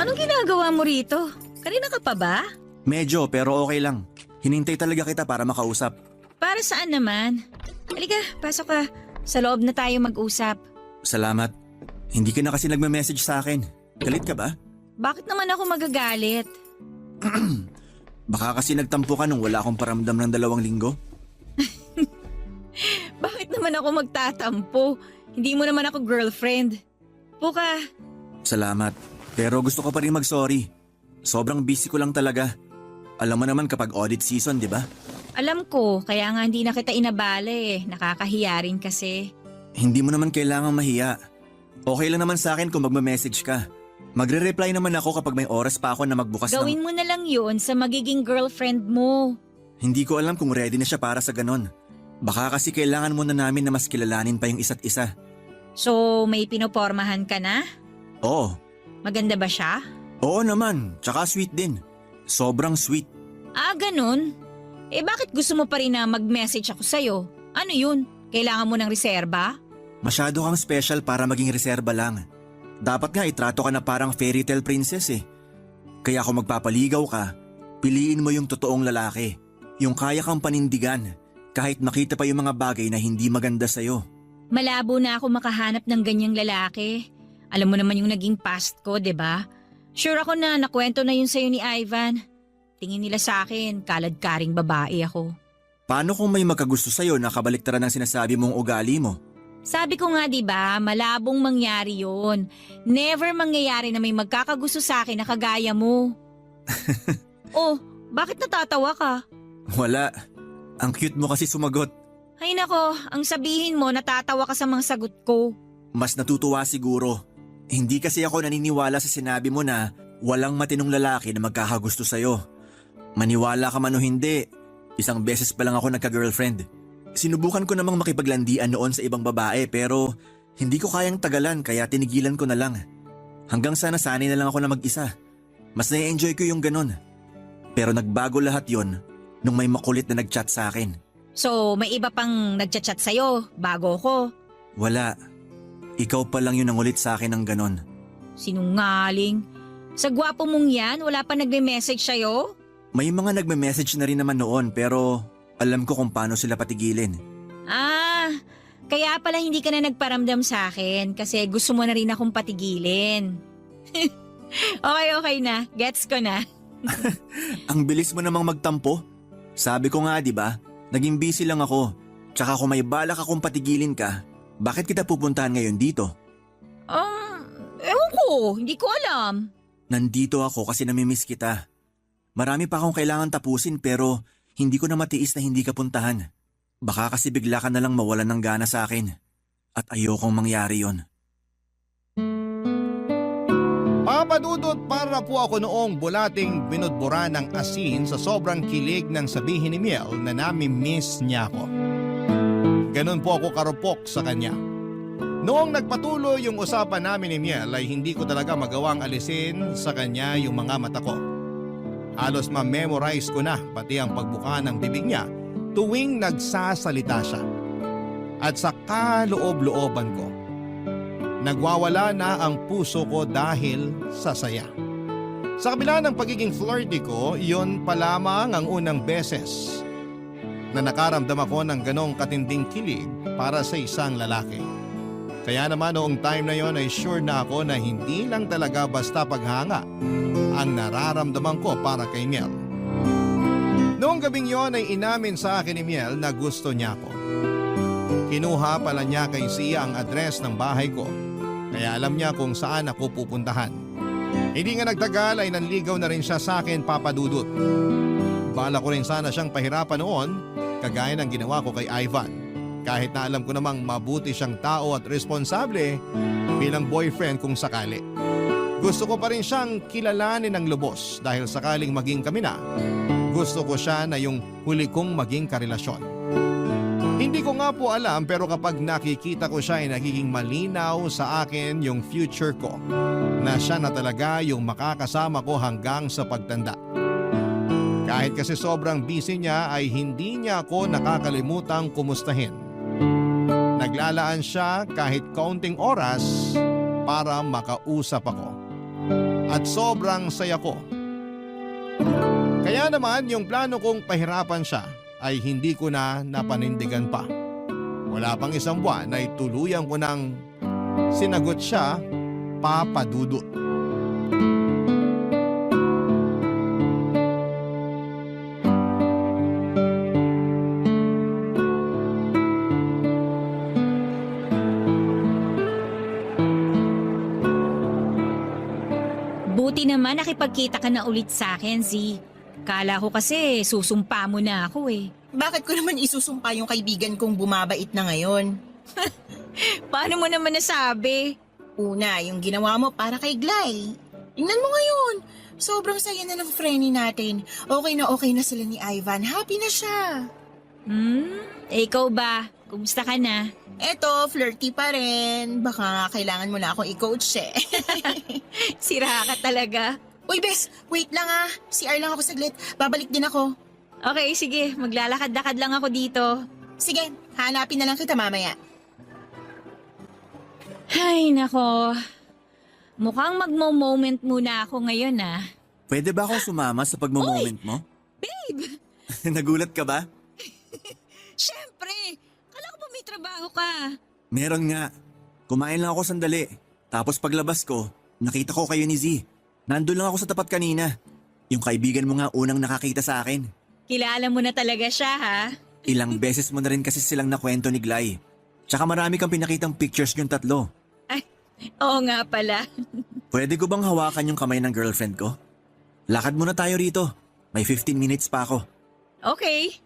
anong ginagawa mo rito? Kanina ka pa ba? medyo pero okay lang. Hinintay talaga kita para makausap. Para saan naman? Halika, pasok ka. Sa loob na tayo mag-usap. Salamat. Hindi ka na kasi nagme-message sa akin. Galit ka ba? Bakit naman ako magagalit? Baka kasi nagtampo ka nung wala akong paramdam ng 2 linggo? Bakit naman ako magtatampo? Hindi mo naman ako girlfriend. Puka. Salamat. Pero gusto ko pa rin mag-sorry. Sobrang busy ko lang talaga. Alam mo naman kapag audit season, di ba? Alam ko, kaya nga hindi na kita inabala eh. Nakakahiya rin kasi. Hindi mo naman kailangang mahiya. Okay lang naman sa akin kung magme-message ka. Magre-reply naman ako kapag may oras pa ako na magbukas Gawin mo na lang yun sa magiging girlfriend mo. Hindi ko alam kung ready na siya para sa ganon. Baka kasi kailangan muna namin na mas kilalanin pa yung isa't isa. So, may pinopormahan ka na? Oo. Maganda ba siya? Oo naman. Tsaka sweet din. Sobrang sweet. Ah, ganun? Eh bakit gusto mo pa rin na mag-message ako sa'yo? Ano yun? Kailangan mo ng reserba? Masyado kang special para maging reserba lang. Dapat nga itrato ka na parang fairy tale princess eh. Kaya kung magpapaligaw ka, piliin mo yung totoong lalaki. Yung kaya kang panindigan kahit makita pa yung mga bagay na hindi maganda sa'yo. Malabo na ako makahanap ng ganyang lalaki. Alam mo naman yung naging past ko, 'di ba? Sure ako na nakwento na yun sa'yo ni Ivan. Tingin nila sa akin, kaladkaring babae ako. Paano kung may magkagusto sa'yo na kabaliktaran ng sinasabi mong ugali mo? Sabi ko nga 'di ba, malabong mangyari yun. Never mangyayari na may magkakagusto sa akin na kagaya mo. Oh, bakit natatawa ka? Wala. Ang cute mo kasi sumagot. Ay nako, ang sabihin mo natatawa ka sa mga sagot ko. Mas natutuwa siguro. Hindi kasi ako naniniwala sa sinabi mo na walang matinong lalaki na magkakagusto sa'yo. Maniwala ka man o hindi, 1 beses pa lang ako nagka-girlfriend. Sinubukan ko namang makipaglandian noon sa ibang babae pero hindi ko kayang tagalan kaya tinigilan ko na lang. Hanggang sana sanay na lang ako na mag-isa. Mas na-enjoy ko yung ganun. Pero nagbago lahat yon nung may makulit na nag-chat sa akin. So, may iba pang nagchat-chat sa'yo bago ko. Wala. Ikaw pa lang yun ang ulit sa akin ng ganon. Sinungaling. Sa gwapo mong yan, wala pa nagme-message sa'yo? May mga nagme-message na rin naman noon pero alam ko kung paano sila patigilin. Ah, kaya pala hindi ka na nagparamdam sa akin kasi gusto mo na rin akong patigilin. Okay na. Gets ko na. Ang bilis mo namang magtampo. Sabi ko nga 'di ba, naging busy lang ako. Tsaka kung may balak akong patigilin ka, bakit kita pupuntahan ngayon dito? Ewan ko. Hindi ko alam. Nandito ako kasi namimiss kita. Marami pa akong kailangan tapusin pero hindi ko na matiis na hindi ka puntahan. Baka kasi bigla ka na lang mawalan ng gana sa akin. At ayokong mangyari yon. Papa Dudut, para po ako noong bulating binudbura ng asin sa sobrang kilig ng sabihin ni Miel na nami-miss niya ako. Ganon po ako karupok sa kanya. Noong nagpatuloy yung usapan namin ni Miel ay hindi ko talaga magawang alisin sa kanya yung mga mata ko. Halos ma-memorize ko na pati ang pagbuka ng bibig niya tuwing nagsasalita siya. At sa kaloob-looban ko, nagwawala na ang puso ko dahil sa saya. Sa kabila ng pagiging flirty ko, yun pa lamang ang unang beses na nakaramdam ako ng ganong katinding kilig para sa isang lalaki. Kaya naman noong time na yon ay sure na ako na hindi lang talaga basta paghanga ang nararamdaman ko para kay Miel. Noong gabing yon ay inamin sa akin ni Miel na gusto niya ako. Kinuha pala niya kay Sia ang address ng bahay ko, kaya alam niya kung saan ako pupuntahan. Hindi nga nagtagal ay nanligaw na rin siya sa akin, Papa Dudut. Bala ko rin sana siyang pahirapan noon, kagaya ng ginawa ko kay Ivan. Kahit na alam ko namang mabuti siyang tao at responsable bilang boyfriend kung sakali. Gusto ko pa rin siyang kilalanin ng lubos dahil sakaling maging kami na, gusto ko siya na yung huli kong maging karelasyon. Hindi ko nga po alam pero kapag nakikita ko siya ay nagiging malinaw sa akin yung future ko. Na siya na talaga yung makakasama ko hanggang sa pagtanda. Kahit kasi sobrang busy niya ay hindi niya ako nakakalimutang kumustahin. Naglalaan siya kahit kaunting oras para makausap ako. At sobrang saya ko. Kaya naman yung plano kong pahirapan siya ay hindi ko na napanindigan pa. Wala pang isang buwan ay tuluyan ko nang sinagot siya, Papa Dudut. Buti naman nakipagkita ka na ulit sa akin, Z. Kala ko kasi susumpa mo na ako eh. Bakit ko naman isusumpa yung kaibigan kong bumabait na ngayon? Paano mo naman nasabi? Una, yung ginawa mo para kay Glay. Tingnan mo ngayon. Sobrang saya na ng friendly natin. Okay na sila ni Ivan. Happy na siya. Ikaw ba? Kumusta ka na? Eto, flirty pa rin. Baka kailangan mo na akong i-coach eh. Sira ka talaga. Uy, Bes, wait lang ah. CR lang ako saglit. Babalik din ako. Okay, sige. Maglalakad-lakad lang ako dito. Sige, hanapin na lang kita mamaya. Ay, nako. Mukhang magmo-moment muna ako ngayon ah. Pwede ba ako sumama sa pagmo-moment mo? Babe! Nagulat ka ba? Siyempre! Kala ko ba may trabaho ka? Meron nga. Kumain lang ako sandali. Tapos paglabas ko, nakita ko kayo ni Z. Nandun lang ako sa tapat kanina. Yung kaibigan mo nga unang nakakita sa akin. Kilala mo na talaga siya ha? Ilang beses mo na rin kasi silang nakwento ni Glay. Tsaka marami kang pinakitang pictures yung tatlo. Ay, oo nga pala. Pwede ko bang hawakan yung kamay ng girlfriend ko? Lakad muna tayo rito. May 15 minutes pa ako. Okay.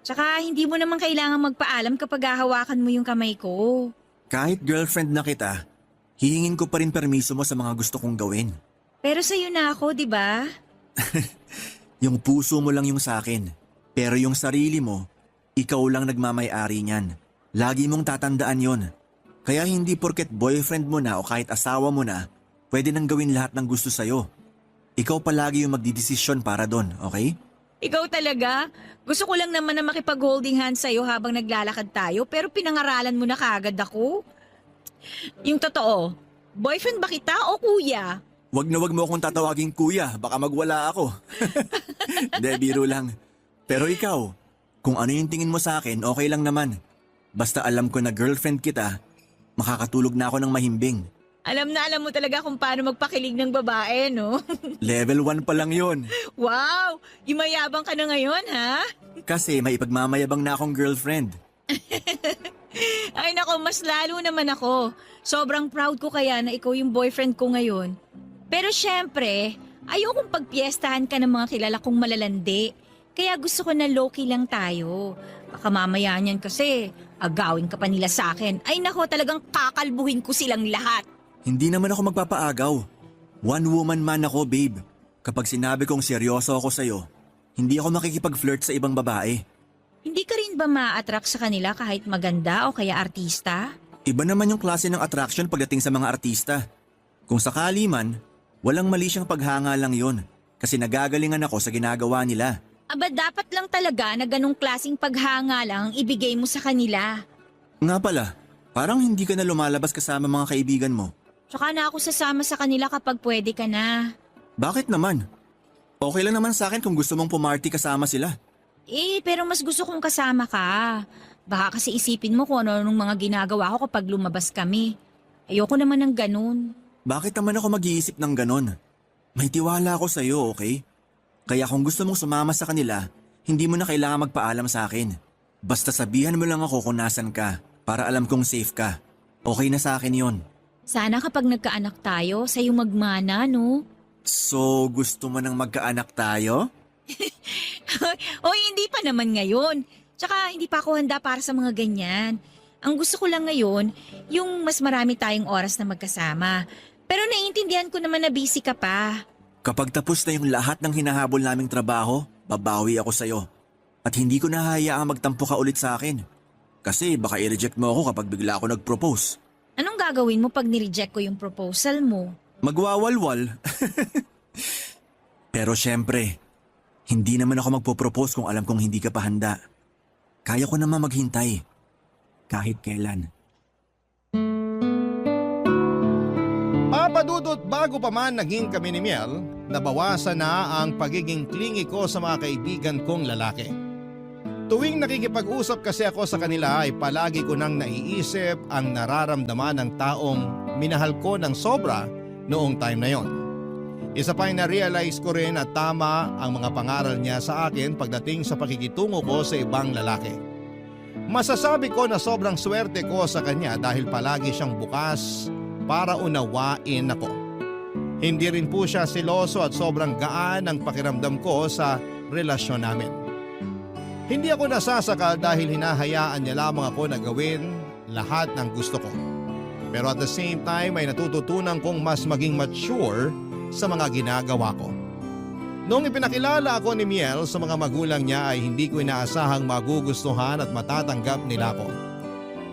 Tsaka hindi mo naman kailangan magpaalam kapag hahawakan mo yung kamay ko. Kahit girlfriend na kita, hihingin ko pa rin permiso mo sa mga gusto kong gawin. Pero sa'yo na ako, di ba? Yung puso mo lang yung sakin. Pero yung sarili mo, ikaw lang nagmamay-ari niyan. Lagi mong tatandaan yon. Kaya hindi porket boyfriend mo na o kahit asawa mo na, pwede nang gawin lahat ng gusto sa'yo. Ikaw palagi yung magdidesisyon para doon, okay? Ikaw talaga? Gusto ko lang naman na makipag-holding hands sa'yo habang naglalakad tayo pero pinangaralan mo na kaagad ako. Yung totoo, boyfriend ba kita o kuya? Wag mo akong tatawagin kuya, baka magwala ako. Hindi, biro lang. Pero ikaw, kung ano yung tingin mo sa akin, okay lang naman. Basta alam ko na girlfriend kita, makakatulog na ako ng mahimbing. Alam mo talaga kung paano magpakilig ng babae, no? Level 1 pa lang yun. Wow! Yumayabang ka na ngayon, ha? Kasi may ipagmamayabang na akong girlfriend. Ay nako, mas lalo naman ako. Sobrang proud ko kaya na ikaw yung boyfriend ko ngayon. Pero syempre, ayokong pagpiestahan ka ng mga kilala kong malalandi. Kaya gusto ko na low-key lang tayo. Baka mamaya niyan kasi agawin ka pa nila sa akin. Ay nako, talagang kakalbuhin ko silang lahat. Hindi naman ako magpapaagaw. One woman man ako, babe. Kapag sinabi kong seryoso ako sa'yo, hindi ako makikipag-flirt sa ibang babae. Hindi ka rin ba ma-attract sa kanila kahit maganda o kaya artista? Iba naman yung klase ng attraction pagdating sa mga artista. Kung sakali man, walang mali siyang paghanga lang yon kasi nagagalingan ako sa ginagawa nila. Aba dapat lang talaga na ganong klaseng paghanga lang ang ibigay mo sa kanila. Nga pala, parang hindi ka na lumalabas kasama mga kaibigan mo. Tsaka na ako sasama sa kanila kapag pwede ka na. Bakit naman? Okay lang naman sa akin kung gusto mong pumarty kasama sila. Pero mas gusto kong kasama ka. Baka kasi isipin mo kung ano-anong mga ginagawa ko kapag lumabas kami. Ayoko naman ng ganun. Bakit naman ako mag-iisip ng ganon? May tiwala ako sa'yo, okay? Kaya kung gusto mong sumama sa kanila, hindi mo na kailangan magpaalam sa akin. Basta sabihan mo lang ako kung nasan ka para alam kong safe ka. Okay na sa akin yon. Sana kapag nagkaanak tayo, sa'yo magmana, no? So, gusto mo nang magkaanak tayo? Oy, hindi pa naman ngayon. Tsaka hindi pa ako handa para sa mga ganyan. Ang gusto ko lang ngayon, yung mas marami tayong oras na magkasama. Pero naiintindihan ko naman na busy ka pa. Kapag tapos na yung lahat ng hinahabol naming trabaho, babawi ako sa'yo. At hindi ko na hayaang magtampo ka ulit sa akin. Kasi baka i-reject mo ako kapag bigla ako nag-propose. Anong gagawin mo pag nireject ko yung proposal mo? Magwawalwal. Pero syempre, hindi naman ako magpo-propose kung alam kong hindi ka pa handa. Kaya ko naman maghintay. Kahit kailan. Papadudot bago pa man naging kami ni Miel, nabawasan na ang pagiging clingy ko sa mga kaibigan kong lalaki. Tuwing nakikipag-usap kasi ako sa kanila ay palagi ko nang naiisip ang nararamdaman ng taong minahal ko ng sobra noong time na yon. Isa pa ay na-realize ko rin na tama ang mga pangaral niya sa akin pagdating sa pakikitungo ko sa ibang lalaki. Masasabi ko na sobrang swerte ko sa kanya dahil palagi siyang bukas para unawain ako. Hindi rin po siya seloso at sobrang gaan ang pakiramdam ko sa relasyon namin. Hindi ako nasasakal dahil hinahayaan niya lamang ako na gawin lahat ng gusto ko. Pero at the same time ay natututunan kong mas maging mature sa mga ginagawa ko. Noong ipinakilala ako ni Miel sa mga magulang niya ay hindi ko inaasahang magugustuhan at matatanggap nila ako.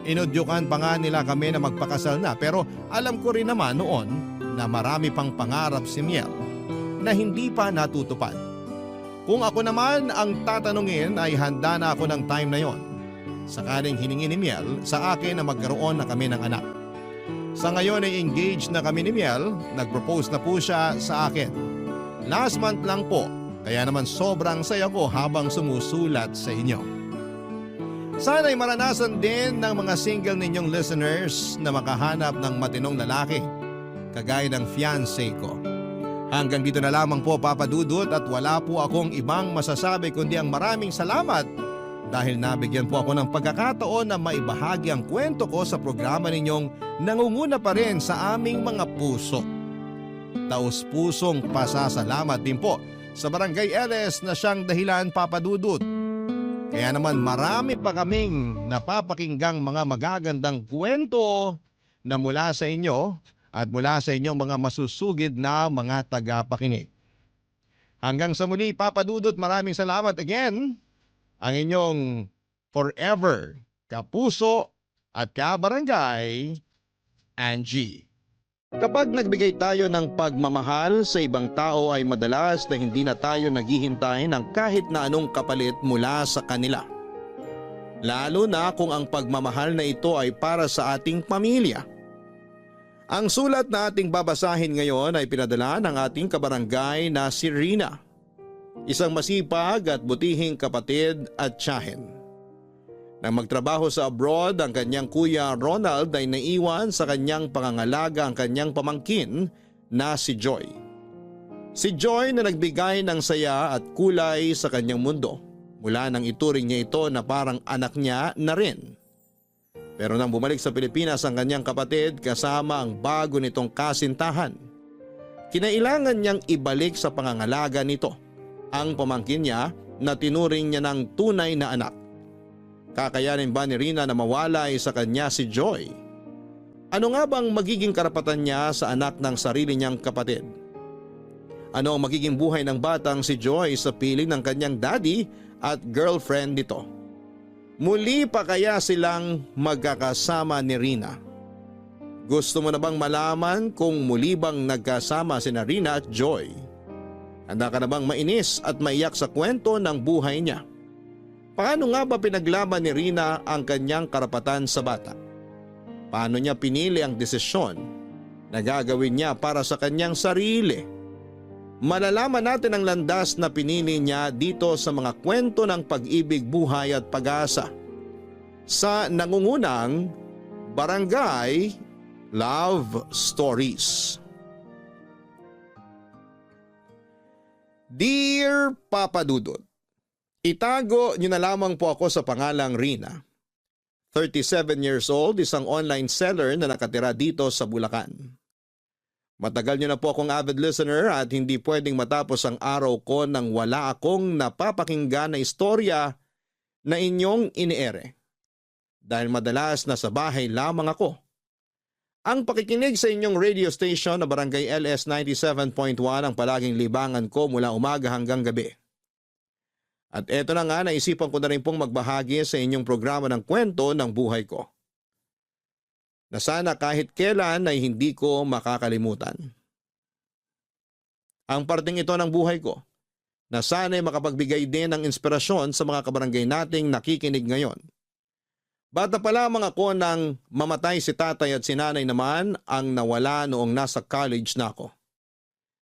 Inudyukan pa nga nila kami na magpakasal na pero alam ko rin naman noon na marami pang pangarap si Miel na hindi pa natutupad. Kung ako naman ang tatanungin ay handa na ako ng time na yon. Sakaling hiningi ni Miel sa akin na magkaroon na kami ng anak. Sa ngayon ay engaged na kami ni Miel, nag-propose na po siya sa akin. Last month lang po, kaya naman sobrang saya ko habang sumusulat sa inyo. Sana'y maranasan din ng mga single ninyong listeners na makahanap ng matinong lalaki, kagaya ng fiancé ko. Hanggang dito na lamang po Papa Dudut at wala po akong ibang masasabi kundi ang maraming salamat dahil nabigyan po ako ng pagkakataon na maibahagi ang kwento ko sa programa ninyong nangunguna pa rin sa aming mga puso. Taos-pusong pasasalamat din po sa Barangay LS na siyang dahilan Papa Dudut. Kaya naman marami pa kaming napapakinggang mga magagandang kwento na mula sa inyo at mula sa inyong mga masusugid na mga tagapakinig. Hanggang sa muli Papa Dudut, maraming salamat again. Ang inyong forever kapuso at kabarangay, Angie. Kapag nagbigay tayo ng pagmamahal sa ibang tao ay madalas na hindi na tayo naghihintay ng kahit na anong kapalit mula sa kanila. Lalo na kung ang pagmamahal na ito ay para sa ating pamilya. Ang sulat na ating babasahin ngayon ay pinadala ng ating kabarangay na si Rina. Isang masipag at butihing kapatid at tiyahin. Nang magtrabaho sa abroad, ang kanyang kuya Ronald ay naiwan sa kanyang pangangalaga ang kanyang pamangkin na si Joy. Si Joy na nagbigay ng saya at kulay sa kanyang mundo mula nang ituring niya ito na parang anak niya na rin. Pero nang bumalik sa Pilipinas ang kanyang kapatid kasama ang bago nitong kasintahan, kinailangan niyang ibalik sa pangangalaga nito ang pamangkin niya na tinuring niya ng tunay na anak. Kakayanin ba ni Rina na mawalay sa kanya si Joy? Ano nga bang magiging karapatan niya sa anak ng sarili niyang kapatid? Ano ang magiging buhay ng batang si Joy sa piling ng kanyang daddy at girlfriend nito? Muli pa kaya silang magkakasama ni Rina? Gusto mo na bang malaman kung muli bang nagkasama sina Rina at Joy? Handa ka na bang mainis at maiyak sa kwento ng buhay niya? Paano nga ba pinaglaban ni Rina ang kanyang karapatan sa bata? Paano niya pinili ang desisyon na gagawin niya para sa kanyang sarili? Malalaman natin ang landas na pinili niya dito sa mga kwento ng pag-ibig, buhay at pag-asa sa nangungunang Barangay Love Stories. Dear Papa Dudut, itago niyo na lamang po ako sa pangalang Rina. 37 years old, isang online seller na nakatira dito sa Bulacan. Matagal niyo na po akong avid listener at hindi pwedeng matapos ang araw ko nang wala akong napapakinggan na istorya na inyong iniere. Dahil madalas nasa bahay lamang ako. Ang pakikinig sa inyong radio station na Barangay LS 97.1 ang palaging libangan ko mula umaga hanggang gabi. At eto na nga, naisipan ko na rin pong magbahagi sa inyong programa ng kwento ng buhay ko, na sana kahit kailan ay hindi ko makakalimutan. Ang parting ito ng buhay ko, na sana ay makapagbigay din ng inspirasyon sa mga kabarangay nating nakikinig ngayon. Bata pa lamang ako nang mamatay si tatay at si nanay naman ang nawala noong nasa college na ako.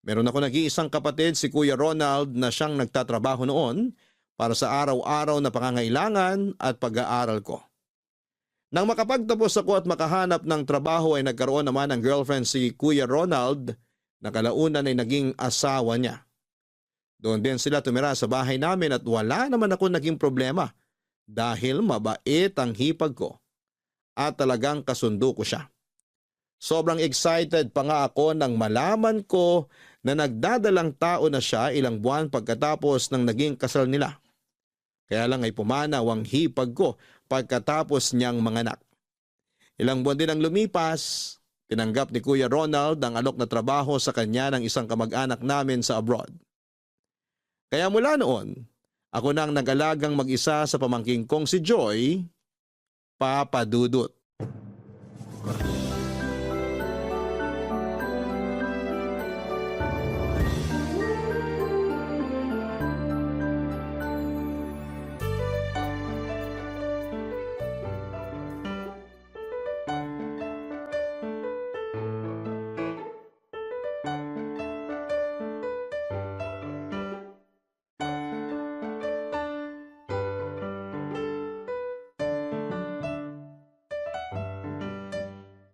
Meron ako nag-iisang kapatid, si Kuya Ronald, na siyang nagtatrabaho noon para sa araw-araw na pangangailangan at pag-aaral ko. Nang makapagtapos ako at makahanap ng trabaho ay nagkaroon naman ng girlfriend si Kuya Ronald na kalaunan ay naging asawa niya. Doon din sila tumira sa bahay namin at wala naman ako naging problema dahil mabait ang hipag ko at talagang kasundo ko siya. Sobrang excited pa nga ako nang malaman ko na nagdadalang tao na siya ilang buwan pagkatapos ng naging kasal nila. Kaya lang ay pumanaw ang hipag ko pagkatapos niyang manganak. Ilang buwan din ang lumipas, tinanggap ni Kuya Ronald ang alok na trabaho sa kanya ng isang kamag-anak namin sa abroad. Kaya mula noon, ako nang nag-alagang mag-isa sa pamangking kong si Joy, Papa Dudut.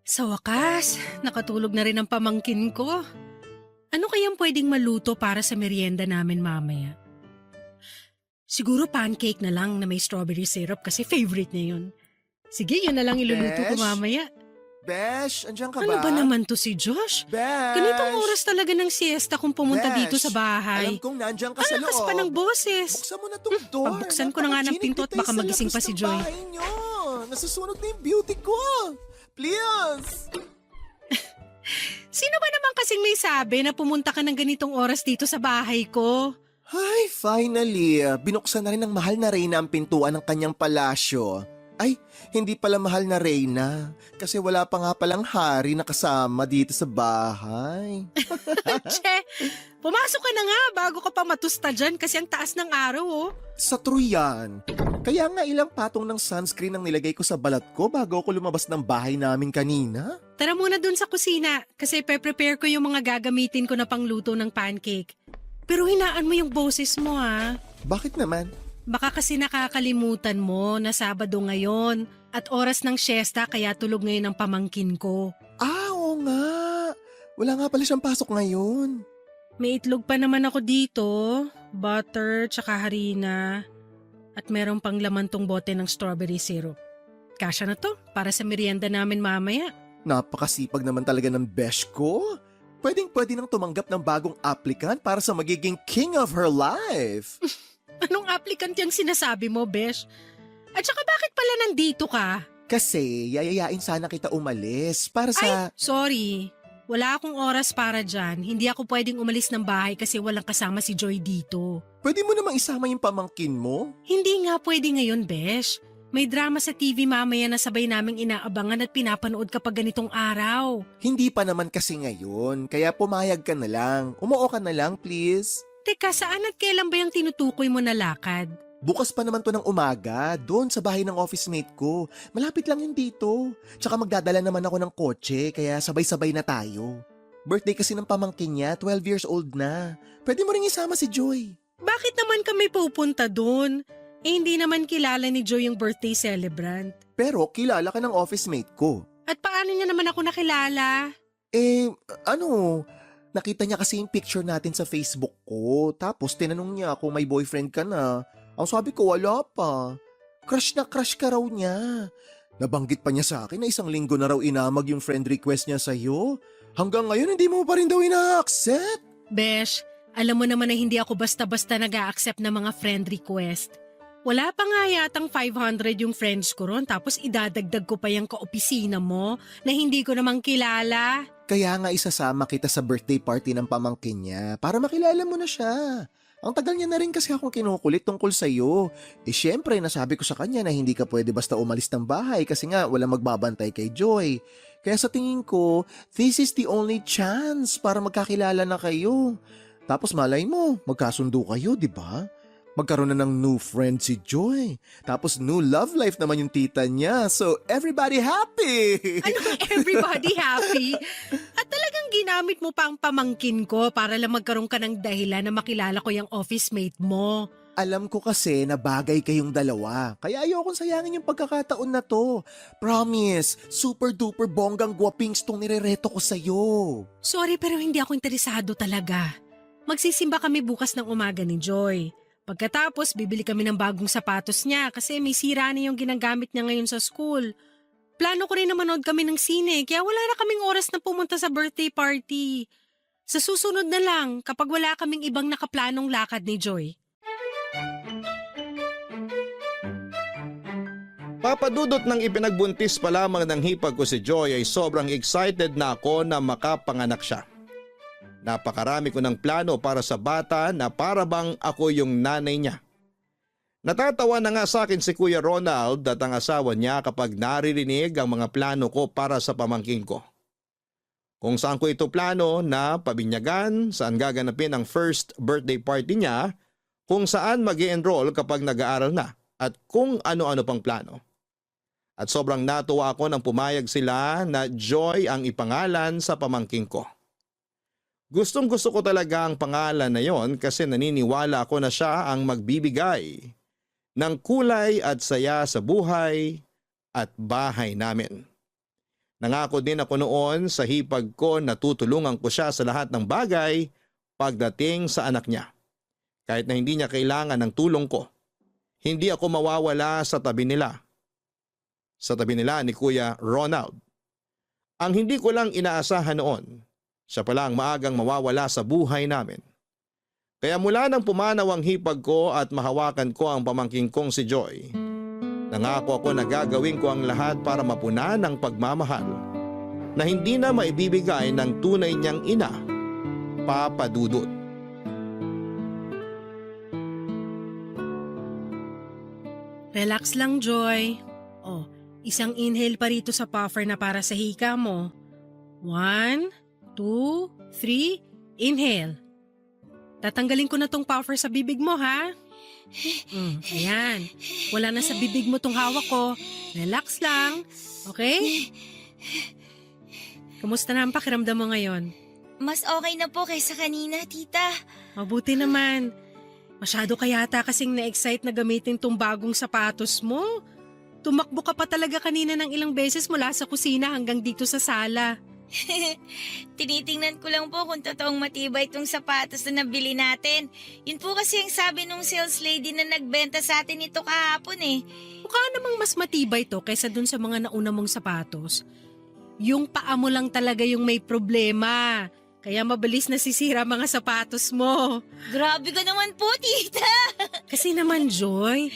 Sa wakas, nakatulog na rin ang pamangkin ko. Ano kayang pwedeng maluto para sa merienda namin mamaya? Siguro pancake na lang na may strawberry syrup kasi favorite niya yun. Sige, yun na lang iluluto ko Besh? mamaya. Besh, andyan ka Ano ba? ba naman to si Josh? Besh! Ganitong oras talaga ng siesta kung pumunta Besh, dito sa bahay. Alam kong nandyan ka sa Ang loob. lakas pa ng boses. Buksan mo na tong door. Pagbuksan ko na nga ng pinto at baka magising pa si Joy. Nasusunog na yung beauty ko. Please! Sino ba naman kasing may sabi na pumunta ka ng ganitong oras dito sa bahay ko? Ay, finally, binuksan na rin ng mahal na Reyna ang pintuan ng kanyang palasyo. Ay, hindi pala mahal na Reyna kasi wala pa nga palang hari na kasama dito sa bahay. Che, pumasok ka na nga bago ka pa matusta dyan kasi ang taas ng araw oh. Sa true yan. Kaya nga ilang patong ng sunscreen ang nilagay ko sa balat ko bago ako lumabas ng bahay namin kanina. Tara muna dun sa kusina kasi pe-prepare ko yung mga gagamitin ko na pangluto ng pancake. Pero hinaan mo yung boses mo ha. Bakit naman? Baka kasi nakakalimutan mo na Sabado ngayon at oras ng siesta kaya tulog ngayon ang pamangkin ko. Oo nga. Wala nga pala siyang pasok ngayon. May itlog pa naman ako dito, butter tsaka harina at meron pang laman tong bote ng strawberry syrup. Kasya na to para sa merienda namin mamaya. Napakasipag naman talaga ng besh ko. Pwedeng-pwede nang tumanggap ng bagong applicant para sa magiging king of her life. Anong applicant yung sinasabi mo, Besh? At saka bakit pala nandito ka? Kasi yayayain sana kita umalis para Ay, sa... sorry. Wala akong oras para dyan. Hindi ako pwedeng umalis ng bahay kasi walang kasama si Joy dito. Pwede mo namang isama yung pamangkin mo? Hindi nga pwede ngayon, Besh. May drama sa TV mamaya na sabay naming inaabangan at pinapanood kapag ganitong araw. Hindi pa naman kasi ngayon, kaya pumayag ka na lang. Umuo ka na lang, please. Teka, saan at kailan ba yung tinutukoy mo na lakad? Bukas pa naman to ng umaga, doon sa bahay ng office mate ko. Malapit lang yun dito. Tsaka magdadala naman ako ng kotse, kaya sabay-sabay na tayo. Birthday kasi ng pamangkin niya, 12 years old na. Pwede mo rin isama si Joy. Bakit naman kami pupunta doon? Eh, hindi naman kilala ni Joy yung birthday celebrant. Pero kilala ka ng office mate ko. At paano niya naman ako nakilala? Nakita niya kasi yung picture natin sa Facebook ko. Tapos tinanong niya kung may boyfriend ka na. Ang sabi ko, wala pa. Crush na crush ka raw niya. Nabanggit pa niya sa akin na 1 linggo na raw inamag yung friend request niya sa'yo. Hanggang ngayon, hindi mo pa rin daw ina-accept. Besh, alam mo naman na hindi ako basta-basta nag-a-accept ng mga friend request. Wala pa nga yatang 500 yung friends ko ron tapos idadagdag ko pa yung kaopisina mo na hindi ko namang kilala. Kaya nga isasama kita sa birthday party ng pamangkin niya para makilala mo na siya. Ang tagal niya na rin kasi akong kinukulit tungkol sa'yo. Syempre, nasabi ko sa kanya na hindi ka pwede basta umalis ng bahay kasi nga wala magbabantay kay Joy. Kaya sa tingin ko, this is the only chance para magkakilala na kayo. Tapos malay mo, magkasundo kayo, di ba? Magkaroon na ng new friend si Joy. Tapos new love life naman yung tita niya. So everybody happy! Ano everybody happy? At talagang ginamit mo pa ang pamangkin ko para lang magkaroon ka ng dahilan na makilala ko yung office mate mo. Alam ko kasi na bagay kayong dalawa. Kaya ayokong sayangin yung pagkakataon na to. Promise, super duper bonggang guwapings tong nirereto ko sa'yo. Sorry pero hindi ako interesado talaga. Magsisimba kami bukas ng umaga ni Joy. Pagkatapos, bibili kami ng bagong sapatos niya kasi may sira na yung ginagamit niya ngayon sa school. Plano ko rin na manood kami ng sine kaya wala na kaming oras na pumunta sa birthday party. Sa susunod na lang kapag wala kaming ibang nakaplanong lakad ni Joy. Papadudot ng ipinagbuntis pa lamang ng hipag ko si Joy ay sobrang excited na ako na makapanganak siya. Napakarami ko ng plano para sa bata na para bang ako yung nanay niya. Natatawa na nga sa akin si Kuya Ronald at ang asawa niya kapag naririnig ang mga plano ko para sa pamangkin ko. Kung saan ko ito plano na pabinyagan, saan gaganapin ang first birthday party niya, kung saan mag-i-enroll kapag nag-aaral na, at kung ano-ano pang plano. At sobrang natuwa ako nang pumayag sila na Joy ang ipangalan sa pamangkin ko. Gustong-gusto ko talaga ang pangalan na yon kasi naniniwala ako na siya ang magbibigay ng kulay at saya sa buhay at bahay namin. Nangako din ako noon sa hipag ko na tutulungan ko siya sa lahat ng bagay pagdating sa anak niya. Kahit na hindi niya kailangan ng tulong ko, hindi ako mawawala sa tabi nila. Sa tabi nila ni Kuya Ronald. Ang hindi ko lang inaasahan noon, siya pala ang maagang mawawala sa buhay namin. Kaya mula nang pumanaw ang hipag ko at mahawakan ko ang pamangking kong si Joy, nangako ako na gagawin ko ang lahat para mapunan ang pagmamahal na hindi na maibibigay ng tunay niyang ina, Papa Dudut. Relax lang, Joy. Oh, isang inhale pa rito sa puffer na para sa hika mo. 1, 2, 3, inhale. Tatanggalin ko na tong puffer sa bibig mo, ha? Ayan. Wala na sa bibig mo tong hawak ko. Relax lang. Okay? Kumusta na ang pakiramdam mo ngayon? Mas okay na po kaysa kanina, tita. Mabuti naman. Masyado ka yata kasing na-excite na gamitin tong bagong sapatos mo. Tumakbo ka pa talaga kanina ng ilang beses mula sa kusina hanggang dito sa sala. Tinitingnan ko lang po kung totoong matibay itong sapatos na nabili natin. Yun po kasi ang sabi nung sales lady na nagbenta sa atin ito kahapon eh. Mukha namang mas matibay to kaysa dun sa mga nauna mong sapatos. Yung paa mo lang talaga yung may problema. Kaya mabilis nasisira mga sapatos mo. Grabe ka naman po, tita. Kasi naman, Joy,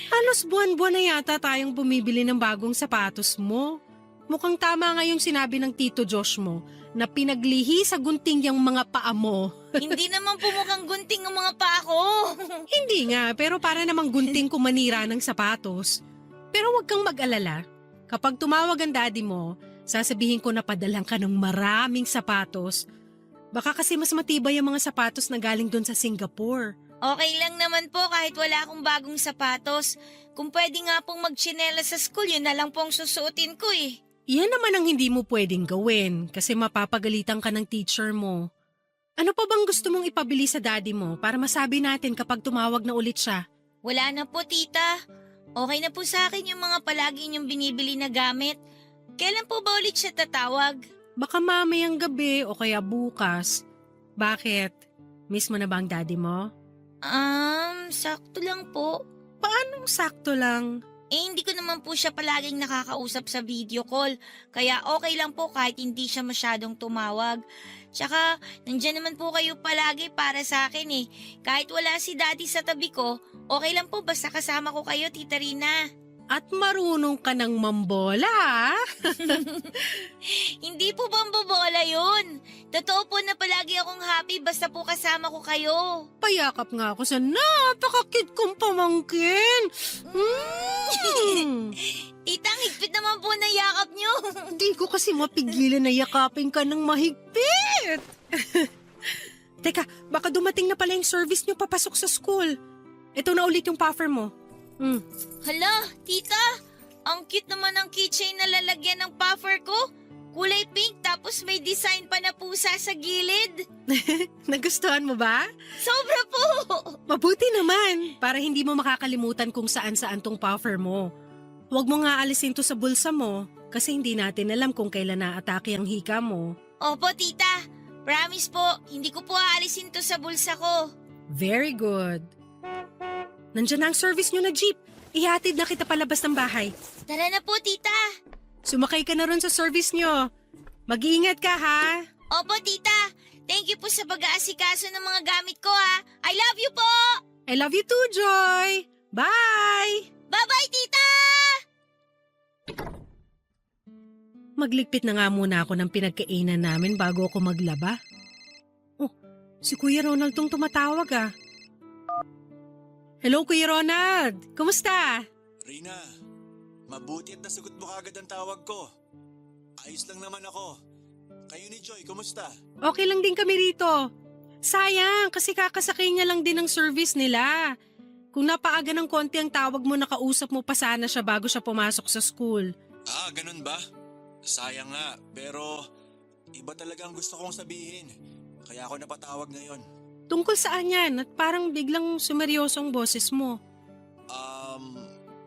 Halos buwan-buwan na yata tayong bumibili ng bagong sapatos mo. Mukhang tama nga yung sinabi ng Tito Josh mo na pinaglihi sa gunting yung mga paa mo. Hindi naman po mukhang gunting ang mga paa ko. Hindi nga, pero para namang gunting kung manira ng sapatos. Pero huwag kang mag-alala. Kapag tumawag ang daddy mo, sasabihin ko na padalang ka ng maraming sapatos. Baka kasi mas matibay ang mga sapatos na galing doon sa Singapore. Okay lang naman po kahit wala akong bagong sapatos. Kung pwede nga pong magtsinelas sa school, yun na lang pong susuotin ko eh. Yan naman ang hindi mo pwedeng gawin kasi mapapagalitan ka ng teacher mo. Ano pa bang gusto mong ipabili sa daddy mo para masabi natin kapag tumawag na ulit siya? Wala na po, tita. Okay na po sa akin yung mga palagi niyong binibili na gamit. Kailan po ba ulit siya tatawag? Baka mamayang gabi o kaya bukas. Bakit? Miss mo na ba ang daddy mo? Sakto lang po. Paanong sakto lang? Hindi ko naman po siya palaging nakakausap sa video call. Kaya okay lang po kahit hindi siya masyadong tumawag. Tsaka, nandyan naman po kayo palagi para sa akin eh. Kahit wala si daddy sa tabi ko, okay lang po basta kasama ko kayo, Tita Rina. At marunong ka ng mambola, ha? Hindi po bang bobola yun? Totoo po na palagi akong happy basta po kasama ko kayo. Payakap nga ako sa napaka-cute kong pamangkin. Tita, ang higpit naman po na yakap nyo. Hindi ko kasi mapigilan na yakapin ka ng mahigpit. Teka, baka dumating na pala yung service nyo papasok sa school. Ito na ulit yung puffer mo. Hala, tita, ang cute naman ng keychain na lalagyan ng puffer ko. Kulay pink tapos may design pa na pusa sa gilid. Nagustuhan mo ba? Sobra po! Mabuti naman, para hindi mo makakalimutan kung saan-saan tong puffer mo. Huwag mo nga alisin to sa bulsa mo kasi hindi natin alam kung kailan naatake ang hika mo. Opo, tita. Promise po, hindi ko po aalisin to sa bulsa ko. Very good. Nandiyan na ang service nyo na jeep. Ihatid na kita palabas ng bahay. Tara na po, tita. Sumakay ka na ron sa service nyo. Mag-iingat ka, ha? Opo, tita. Thank you po sa pag-aasikaso ng mga gamit ko, ha. I love you po! I love you too, Joy. Bye! Bye-bye, tita! Magligpit na nga muna ako ng pinagkainan namin bago ako maglaba. Oh, si Kuya Ronald tong tumatawag, ah. Hello, Kuya Ronald. Kumusta? Rina, mabuti at nasagot mo kagad ang tawag ko. Ayos lang naman ako. Kayo ni Joy, kumusta? Okay lang din kami rito. Sayang, kasi kakasakay niya lang din ang service nila. Kung napaaga ng konti ang tawag mo, nakausap mo pa sana siya bago siya pumasok sa school. Ah, ganun ba? Sayang nga, pero iba talaga ang gusto kong sabihin. Kaya ako napatawag ngayon. Tungkol saan yan at parang biglang sumeryosong boses mo?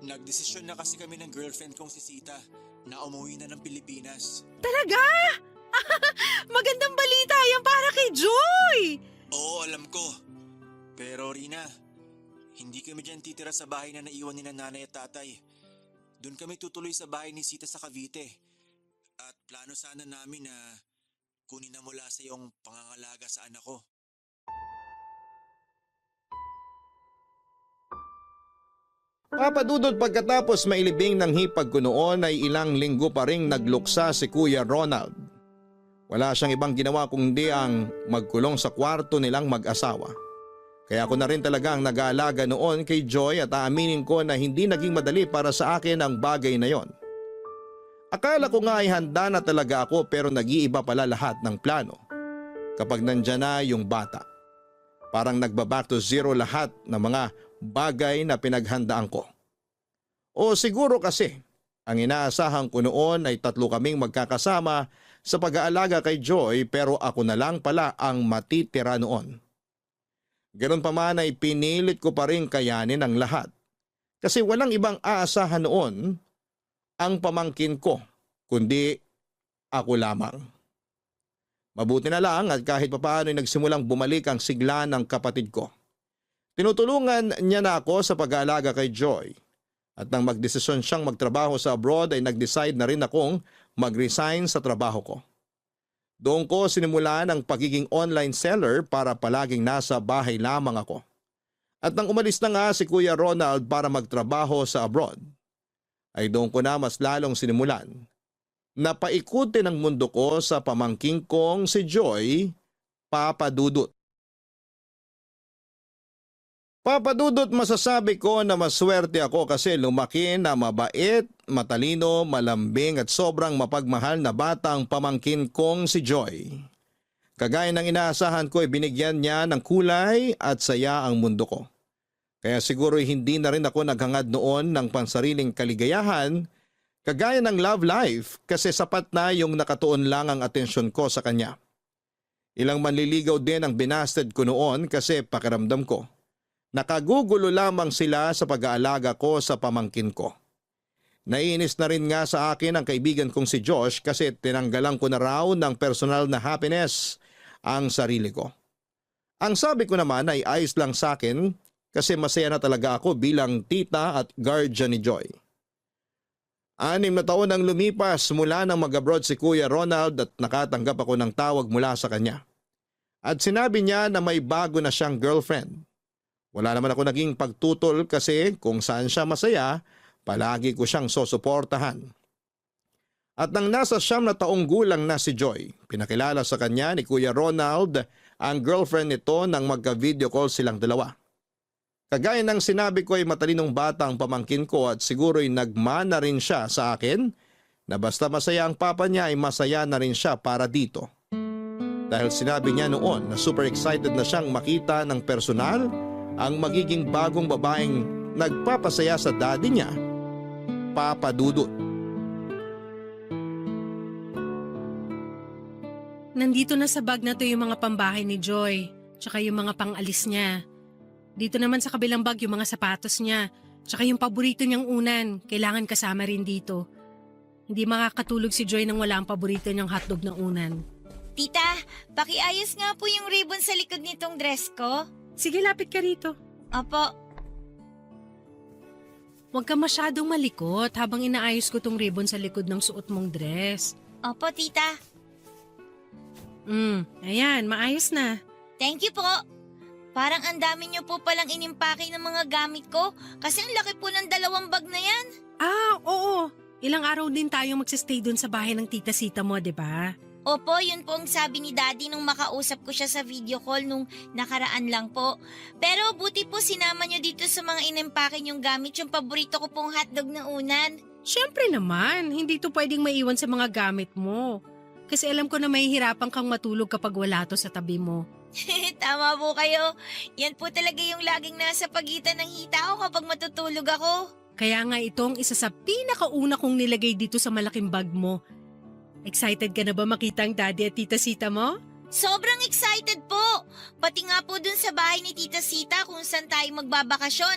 Nagdesisyon na kasi kami ng girlfriend kong si Sita na umuwi na ng Pilipinas. Talaga? Magandang balita yan para kay Joy! Oo, alam ko. Pero Rina, hindi kami dyan titira sa bahay na naiwan ni nanay at tatay. Doon kami tutuloy sa bahay ni Sita sa Cavite. At plano sana namin na kunin na mula sa iyong pangangalaga sa anak ko. Papadudod pagkatapos mailibing ng hipag ko noon ay ilang linggo pa ring nagluksa si Kuya Ronald. Wala siyang ibang ginawa kundi ang magkulong sa kwarto nilang mag-asawa. Kaya ako na rin talaga ang nag-aalaga noon kay Joy at aaminin ko na hindi naging madali para sa akin ang bagay na yon. Akala ko nga ay handa na talaga ako pero nag-iiba pala lahat ng plano. Kapag nandyan na yung bata, parang nagba-back to zero lahat ng mga bagay na pinaghandaan ko. O siguro kasi, ang inaasahan ko noon ay 3 kaming magkakasama sa pag-aalaga kay Joy pero ako na lang pala ang matitira noon. Ganun pa man ay pinilit ko pa rin kayanin ang lahat. Kasi walang ibang aasahan noon ang pamangkin ko, kundi ako lamang. Mabuti na lang at kahit papaano ay nagsimulang bumalik ang sigla ng kapatid ko. Tinutulungan niya na ako sa pag-aalaga kay Joy. At nang magdesisyon siyang magtrabaho sa abroad ay nag-decide na rin akong mag-resign sa trabaho ko. Doon ko sinimulan ang pagiging online seller para palaging nasa bahay lamang ako. At nang umalis na nga si Kuya Ronald para magtrabaho sa abroad, ay doon ko na mas lalong sinimulan na paikutin ang mundo ko sa pamangking kong si Joy, Papa Dudut. Papa Dudut, masasabi ko na maswerte ako kasi lumaki na mabait, matalino, malambing at sobrang mapagmahal na batang pamangkin kong si Joy. Kagaya ng inaasahan ko, binigyan niya ng kulay at saya ang mundo ko. Kaya siguro hindi na rin ako naghangad noon ng pansariling kaligayahan kagaya ng love life kasi sapat na yung nakatuon lang ang atensyon ko sa kanya. Ilang manliligaw din ang binasted ko noon kasi pakiramdam ko. Nakagugulo lamang sila sa pag-aalaga ko sa pamangkin ko. Naiinis na rin nga sa akin ang kaibigan kong si Josh kasi tinanggalan ko na raw ng personal na happiness ang sarili ko. Ang sabi ko naman ay ayos lang sa akin kasi masaya na talaga ako bilang tita at guardian ni Joy. 6 na taon ang lumipas mula nang mag-abroad si Kuya Ronald at nakatanggap ako ng tawag mula sa kanya. At sinabi niya na may bago na siyang girlfriend. Wala naman ako naging pagtutol kasi kung saan siya masaya, palagi ko siyang susuportahan. At nang nasa 9 na taong gulang na si Joy, pinakilala sa kanya ni Kuya Ronald ang girlfriend nito nang magka-video call silang dalawa. Kagaya ng sinabi ko ay matalinong bata ang pamangkin ko at siguro'y nagmana rin siya sa akin na basta masaya ang papa niya ay masaya na rin siya para dito. Dahil sinabi niya noon na super excited na siyang makita ng personal ang magiging bagong babaeng nagpapasaya sa daddy niya, Papa Dudut. Nandito na sa bag na to yung mga pambahay ni Joy, tsaka yung mga pangalis niya. Dito naman sa kabilang bag yung mga sapatos niya, tsaka yung paborito niyang unan, kailangan kasama rin dito. Hindi makakatulog si Joy nang wala ang paborito niyang hotdog na unan. Tita, pakiayos nga po yung ribbon sa likod nitong dress ko. Sige, lapit ka rito. Opo. Huwag ka masyadong malikot habang inaayos ko tong ribbon sa likod ng suot mong dress. Opo, tita. Ayan, maayos na. Thank you po. Parang ang dami niyo po palang inimpake ng mga gamit ko kasi ang laki po ng 2 bag na yan. Oo. Ilang araw din tayo magsistay dun sa bahay ng tita Sita mo, di ba? Opo, yun po ang sabi ni Daddy nung makausap ko siya sa video call nung nakaraan lang po. Pero buti po sinama niyo dito sa mga inimpake niyong gamit yung paborito ko pong hotdog na unan. Siyempre naman, hindi to pwedeng maiwan sa mga gamit mo. Kasi alam ko na mahihirapan kang matulog kapag wala to sa tabi mo. Tama po kayo. Yan po talaga yung laging nasa pagitan ng hita ko kapag matutulog ako. Kaya nga itong isa sa pinakauna kong nilagay dito sa malaking bag mo. Excited ka na ba makita ang daddy at tita Sita mo? Sobrang excited po. Pati nga po dun sa bahay ni Tita Sita kung saan tayo magbabakasyon.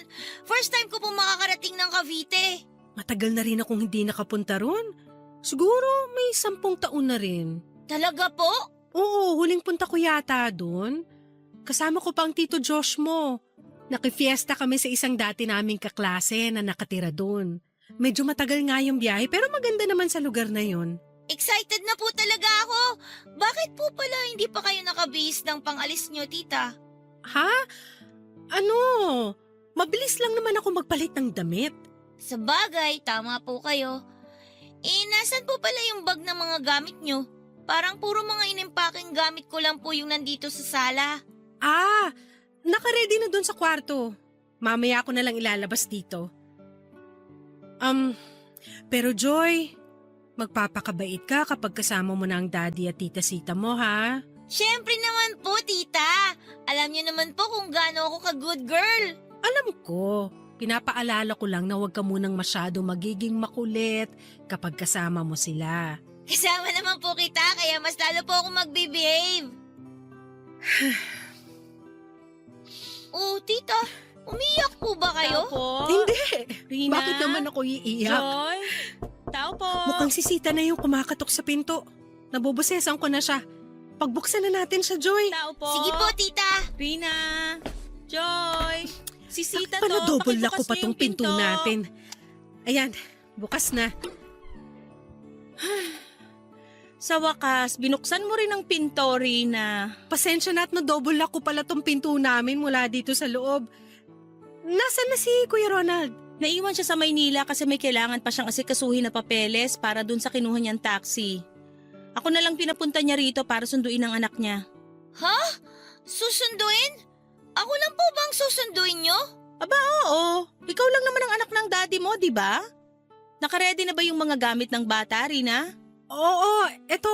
First time ko po makakarating ng Cavite. Matagal na rin akong hindi nakapunta ron. Siguro may 10 taon na rin. Talaga po? Oo, huling punta ko yata doon. Kasama ko pa ang tito Josh mo. Nakifiesta kami sa isang dati naming kaklase na nakatira doon. Medyo matagal nga yung biyahe pero maganda naman sa lugar na yon. Excited na po talaga ako. Bakit po pala hindi pa kayo nakabihis ng pangalis nyo, tita? Ha? Ano? Mabilis lang naman ako magpalit ng damit. Sa bagay, tama po kayo. Nasan po pala yung bag ng mga gamit nyo? Parang puro mga inimpaking gamit ko lang po yung nandito sa sala. Naka-ready na doon sa kwarto. Mamaya ako na lang ilalabas dito. Pero Joy, magpapakabait ka kapag kasama mo na ang daddy at tita Sita mo, ha? Siyempre naman po, tita. Alam niyo naman po kung gaano ako ka-good girl. Alam ko, pinapaalala ko lang na huwag ka munang masyado magiging makulit kapag kasama mo sila. Kasama naman po kita, kaya mas lalo po ako mag-behave. Oh, tita, umiyak po ba kayo? Tao po. Hindi! Rina? Bakit naman ako iiyak? Joy? Tao po. Mukhang si Sita na yung kumakatok sa pinto. Nabubusesan ko na siya. Pagbuksan na natin siya, Joy. Tao po. Sige po, tita. Rina. Joy. Si Sita to. Panadouble lock ko Pakibukas pa niyo tong yung pinto natin. Ayan, bukas na. Sa wakas, binuksan mo rin ang pinto, Rina. Pasensya na at na-double lock ko pala tong pinto namin mula dito sa loob. Nasaan na si Kuya Ronald? Naiwan siya sa Maynila kasi may kailangan pa siyang asikasuhin na papeles para dun sa kinuha niyang taxi. Ako na lang pinapunta niya rito para sunduin ang anak niya. Ha? Susunduin? Ako lang po bang susunduin nyo? Oo, ikaw lang naman ang anak ng daddy mo, di ba? Nakaredy na ba yung mga gamit ng bata, Rina? Oo, eto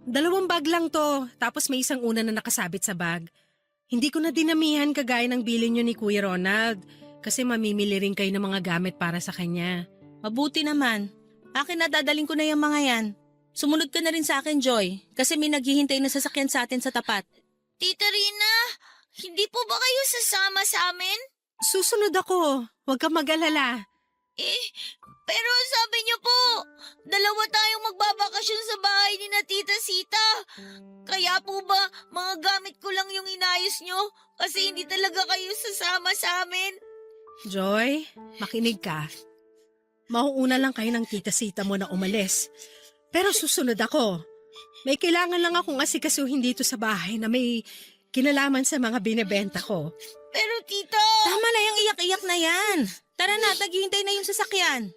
2 bag lang to, tapos may isang una na nakasabit sa bag. Hindi ko na dinamihan kagaya ng bilin nyo ni Kuya Ronald kasi mamimili rin kayo ng mga gamit para sa kanya. Mabuti naman. Akin na dadaling ko na yung mga yan. Sumunod ka na rin sa akin, Joy, kasi may naghihintay na sasakyan sa atin sa tapat. Tita Rina, hindi po ba kayo sasama sa amin? Susunod ako, huwag kang mag-alala. Pero sabi niyo po, 2 tayong magbabakasyon sa bahay ni na Tita Sita. Kaya po ba mga gamit ko lang yung inayos nyo? Kasi hindi talaga kayo sasama sa amin. Joy, makinig ka. Mauuna lang kayo ng Tita Sita mo na umalis. Pero susunod ako. May kailangan lang akong asikasuhin dito sa bahay na may kinalaman sa mga binebenta ko. Pero tita... Tama na yung iyak-iyak na yan. Tara na, naghihintay na yung sasakyan.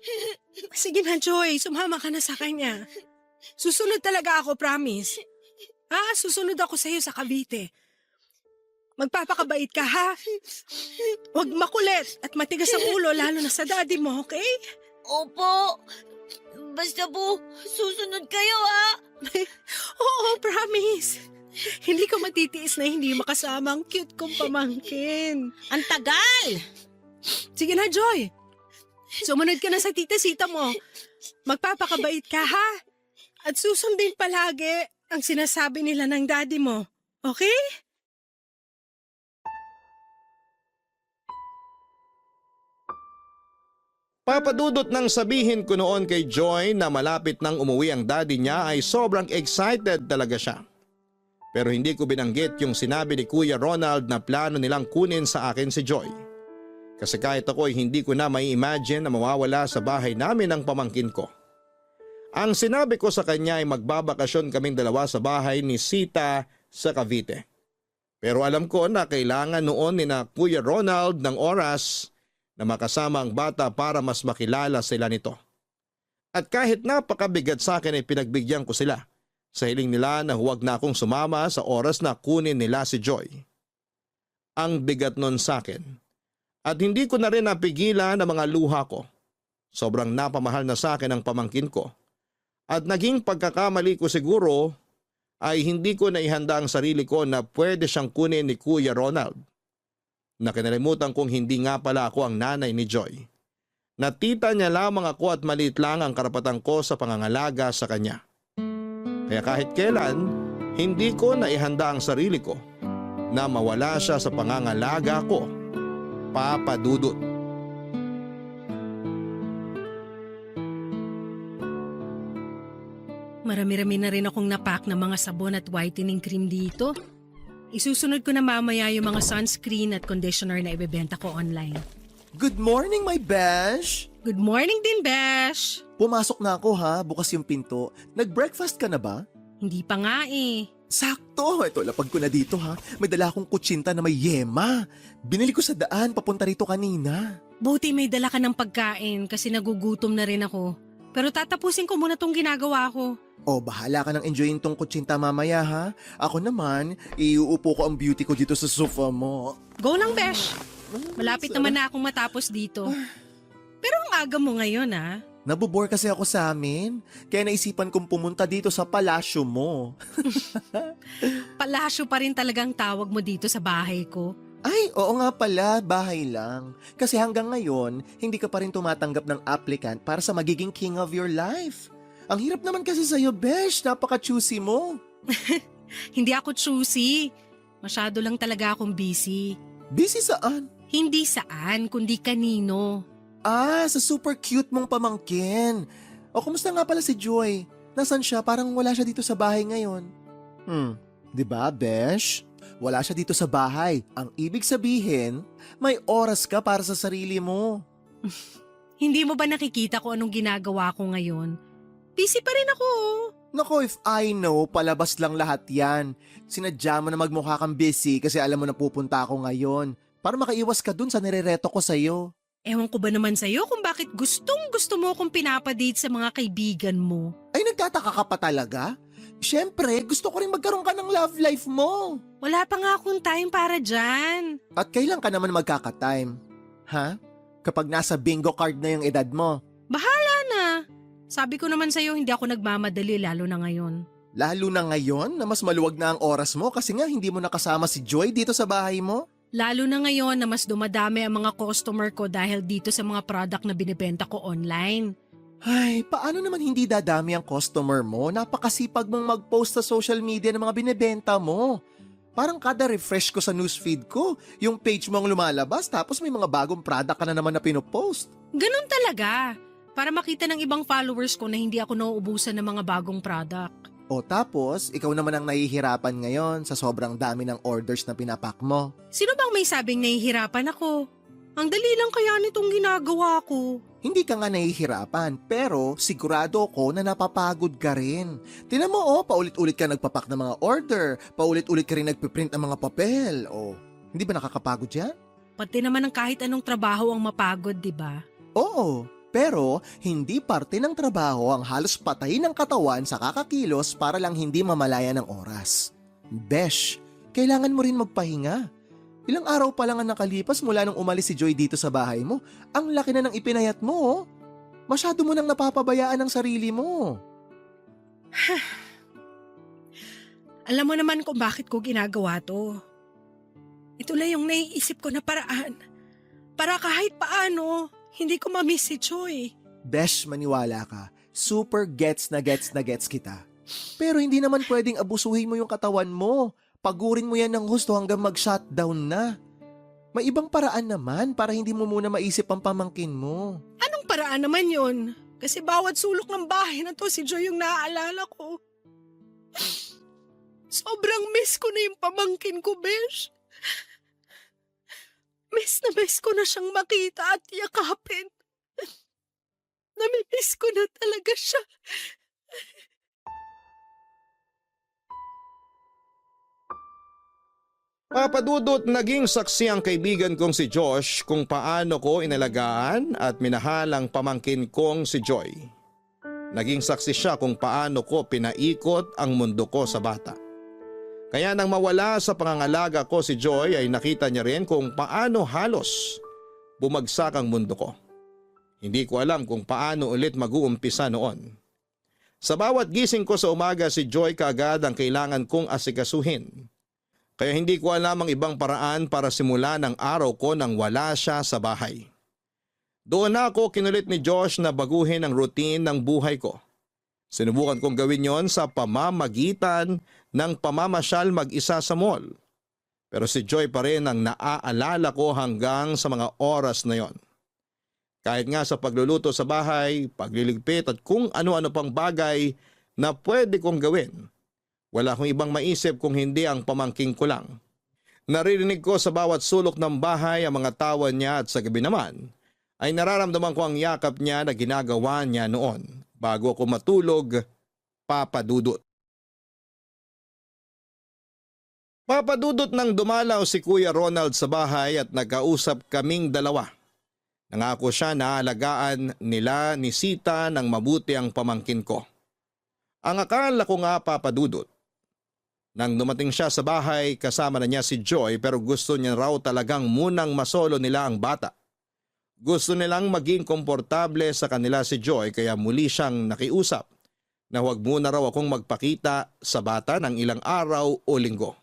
Sige na, Joy. Sumama ka na sa kanya. Susunod talaga ako, promise. Susunod ako sa iyo sa Cavite. Magpapakabait ka, ha? Huwag makulit at matigas ang ulo, lalo na sa daddy mo, okay? Opo. Basta po, susunod kayo ha. Oo, promise. Hindi ko matitiis na hindi makasama ang cute kong pamangkin. Ang tagal! Sige na, Joy. Sumunod ka na sa Tita Sita mo. Magpapakabait ka, ha? At susundin palagi ang sinasabi nila ng daddy mo. Okay? Papadudot nang sabihin ko noon kay Joy na malapit nang umuwi ang daddy niya ay sobrang excited talaga siya. Pero hindi ko binanggit yung sinabi ni Kuya Ronald na plano nilang kunin sa akin si Joy. Kasi kahit ako ay hindi ko na mai-imagine na mawawala sa bahay namin ang pamangkin ko. Ang sinabi ko sa kanya ay magbabakasyon kaming 2 sa bahay ni Sita sa Cavite. Pero alam ko na kailangan noon ni na Kuya Ronald ng oras na makasama ang bata para mas makilala sila nito. At kahit napakabigat sa akin ay pinagbigyan ko sila sa hiling nila na huwag na akong sumama sa oras na kunin nila si Joy. Ang bigat nun sa akin. At hindi ko na rin napigilan ang mga luha ko. Sobrang napamahal na sa akin ang pamangkin ko. At naging pagkakamali ko siguro ay hindi ko naihanda ang sarili ko na pwede siyang kunin ni Kuya Ronald. Nakinalimutan kong hindi nga pala ako ang nanay ni Joy. Natita niya lamang ako at maliit lang ang karapatan ko sa pangangalaga sa kanya. Kaya kahit kailan, hindi ko naihanda ang sarili ko na mawala siya sa pangangalaga ko. Papa Dudut. Marami-rami na rin akong napak na mga sabon at whitening cream dito. Isusunod ko na mamaya yung mga sunscreen at conditioner na ibebenta ko online. Good morning, my besh! Good morning din, Besh! Pumasok na ako ha, bukas yung pinto. Nag-breakfast ka na ba? Hindi pa nga eh. Sakto! Ito, lapag ko na dito ha. May dala akong kutsinta na may yema. Binili ko sa daan, papunta rito kanina. Buti may dala ka ng pagkain kasi nagugutom na rin ako. Pero tatapusin ko muna tong ginagawa ko. O, bahala ka nang enjoyin tong kutsinta mamaya ha. Ako naman, iuupo ko ang beauty ko dito sa sofa mo. Go lang, Besh! Malapit naman na akong matapos dito. Pero ang aga mo ngayon, ha? Nabobore kasi ako sa amin. Kaya naisipan kong pumunta dito sa palasyo mo. Palasyo pa rin talagang tawag mo dito sa bahay ko. Ay, oo nga pala, bahay lang. Kasi hanggang ngayon, hindi ka pa rin tumatanggap ng applicant para sa magiging king of your life. Ang hirap naman kasi sa'yo, Besh. Napaka-choosy mo. Hindi ako choosy. Masyado lang talaga akong busy. Busy saan? Hindi saan, kundi kanino. Sa super cute mong pamangkin. O, kumusta nga pala si Joy? Nasaan siya? Parang wala siya dito sa bahay ngayon. Di ba, Besh? Wala siya dito sa bahay. Ang ibig sabihin, may oras ka para sa sarili mo. Hindi mo ba nakikita ko anong ginagawa ko ngayon? Busy pa rin ako. Nako, if I know, palabas lang lahat yan. Sinadya mo na magmukha kang busy kasi alam mo na pupunta ako ngayon. para makaiwas ka dun sa nirereto ko sa'yo. Ewan ko ba naman sa'yo kung bakit gustong gusto mo akong pinapadate sa mga kaibigan mo. Ay, nagtataka ka pa talaga? Siyempre, gusto ko rin magkaroon ka ng love life mo. Wala pa nga akong time para dyan. At kailan ka naman magkaka-time? Ha? Kapag nasa bingo card na yung edad mo. Bahala na. Sabi ko naman sa'yo, hindi ako nagmamadali lalo na ngayon. Lalo na ngayon na mas maluwag na ang oras mo kasi nga hindi mo nakasama si Joy dito sa bahay mo. Lalo na ngayon na mas dumadami ang mga customer ko dahil dito sa mga product na binibenta ko online. Ay, paano naman hindi dadami ang customer mo? Napakasipag mong mag-post sa social media ng mga binibenta mo. Parang kada refresh ko sa newsfeed ko, yung page mo ang lumalabas tapos may mga bagong product ka na naman na pinopost. Ganun talaga. Para makita ng ibang followers ko na hindi ako nauubusan ng mga bagong product. O tapos, ikaw naman ang nahihirapan ngayon sa sobrang dami ng orders na pinapak mo. Sino bang may sabing nahihirapan ako? Ang dali lang kaya nitong ginagawa ko. Hindi ka nga nahihirapan, pero sigurado ko na napapagod ka rin. Tinan mo paulit-ulit ka nagpapak ng mga order, paulit-ulit ka rin nagpiprint ng mga papel. Hindi ba nakakapagod yan? Pati naman ang kahit anong trabaho ang mapagod, di ba? Oo, pero hindi parte ng trabaho ang halos patayin ng katawan sa kakakilos para lang hindi mamalaya ng oras. Besh, kailangan mo rin magpahinga. Ilang araw pa lang ang nakalipas mula nung umalis si Joy dito sa bahay mo. Ang laki na ng ipinayat mo. Masyado mo nang napapabayaan ang sarili mo. Alam mo naman kung bakit ko ginagawa to. Ito lang yung naiisip ko na paraan. Para kahit paano, hindi ko mamiss si Joy. Besh, maniwala ka. Super gets na gets kita. Pero hindi naman pwedeng abusuhin mo yung katawan mo. Pagurin mo yan ng husto hanggang mag-shutdown na. May ibang paraan naman para hindi mo muna maisip ang pamangkin mo. Anong paraan naman yon? Kasi bawat sulok ng bahay na to si Joy yung naaalala ko. Sobrang miss ko na yung pamangkin ko, Besh. Miss ko na siyang makita at yakapin. Namimiss ko na talaga siya. Papadudot, naging saksi ang kaibigan kong si Josh kung paano ko inalagaan at minahal ang pamangkin kong si Joy. Naging saksi siya kung paano ko pinaikot ang mundo ko sa bata. Kaya nang mawala sa pangangalaga ko si Joy ay nakita niya rin kung paano halos bumagsak ang mundo ko. Hindi ko alam kung paano ulit mag-uumpisa noon. Sa bawat gising ko sa umaga si Joy kaagad ang kailangan kong asikasuhin. Kaya hindi ko alam ang ibang paraan para simulan ang araw ko nang wala siya sa bahay. Doon na ako kinulit ni Josh na baguhin ang routine ng buhay ko. Sinubukan kong gawin yon sa pamamagitan ng pamamasyal mag-isa sa mall. Pero si Joy pa rin ang naaalala ko hanggang sa mga oras na yon. Kahit nga sa pagluluto sa bahay, pagliligpit at kung ano-ano pang bagay na pwede kong gawin. Wala akong ibang maisip kung hindi ang pamangking ko lang. Naririnig ko sa bawat sulok ng bahay ang mga tawa niya at sa gabi naman ay nararamdaman ko ang yakap niya na ginagawa niya noon bago ako matulog, Papadudot. Papadudot nang dumalaw si Kuya Ronald sa bahay at nagkausap kaming dalawa. Nangako siya na alagaan nila ni Sita ng mabuti ang pamangkin ko. Ang akala ko nga, Papadudot, nang dumating siya sa bahay kasama na niya si Joy pero gusto niya raw talagang munang masolo nila ang bata. Gusto nilang maging komportable sa kanila si Joy kaya muli siyang nakiusap na huwag muna raw akong magpakita sa bata ng ilang araw o linggo.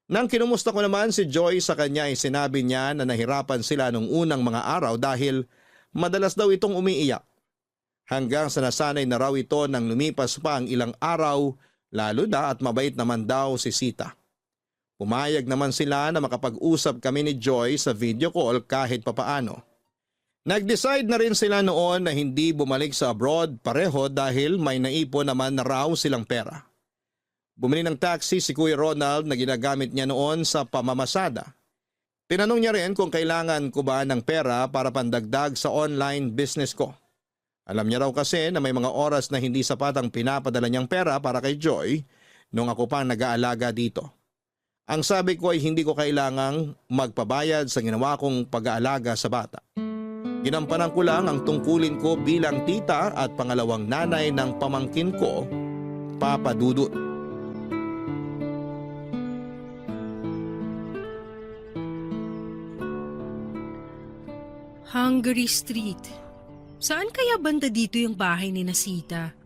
Nang kinumusta ko naman si Joy sa kanya ay sinabi niya na nahirapan sila nung unang mga araw dahil madalas daw itong umiiyak. Hanggang sa nasanay na raw ito nang lumipas pa ang ilang araw, lalo na at mabait naman daw si Sita. Pumayag naman sila na makapag-usap kami ni Joy sa video call kahit papaano. Nag-decide na rin sila noon na hindi bumalik sa abroad pareho dahil may naipon naman na raw silang pera. Bumili ng taxi si Kuya Ronald na ginagamit niya noon sa pamamasada. Tinanong niya rin kung kailangan ko ba ng pera para pandagdag sa online business ko. Alam niya raw kasi na may mga oras na hindi sapat ang pinapadala niyang pera para kay Joy nung ako pa nag-aalaga dito. Ang sabi ko ay hindi ko kailangang magpabayad sa ginawa kong pag-aalaga sa bata. Ginampanan ko lang ang tungkulin ko bilang tita at pangalawang nanay ng pamangkin ko, Papa Dudut. Hungary Street. Saan kaya banda dito yung bahay ni Nasita?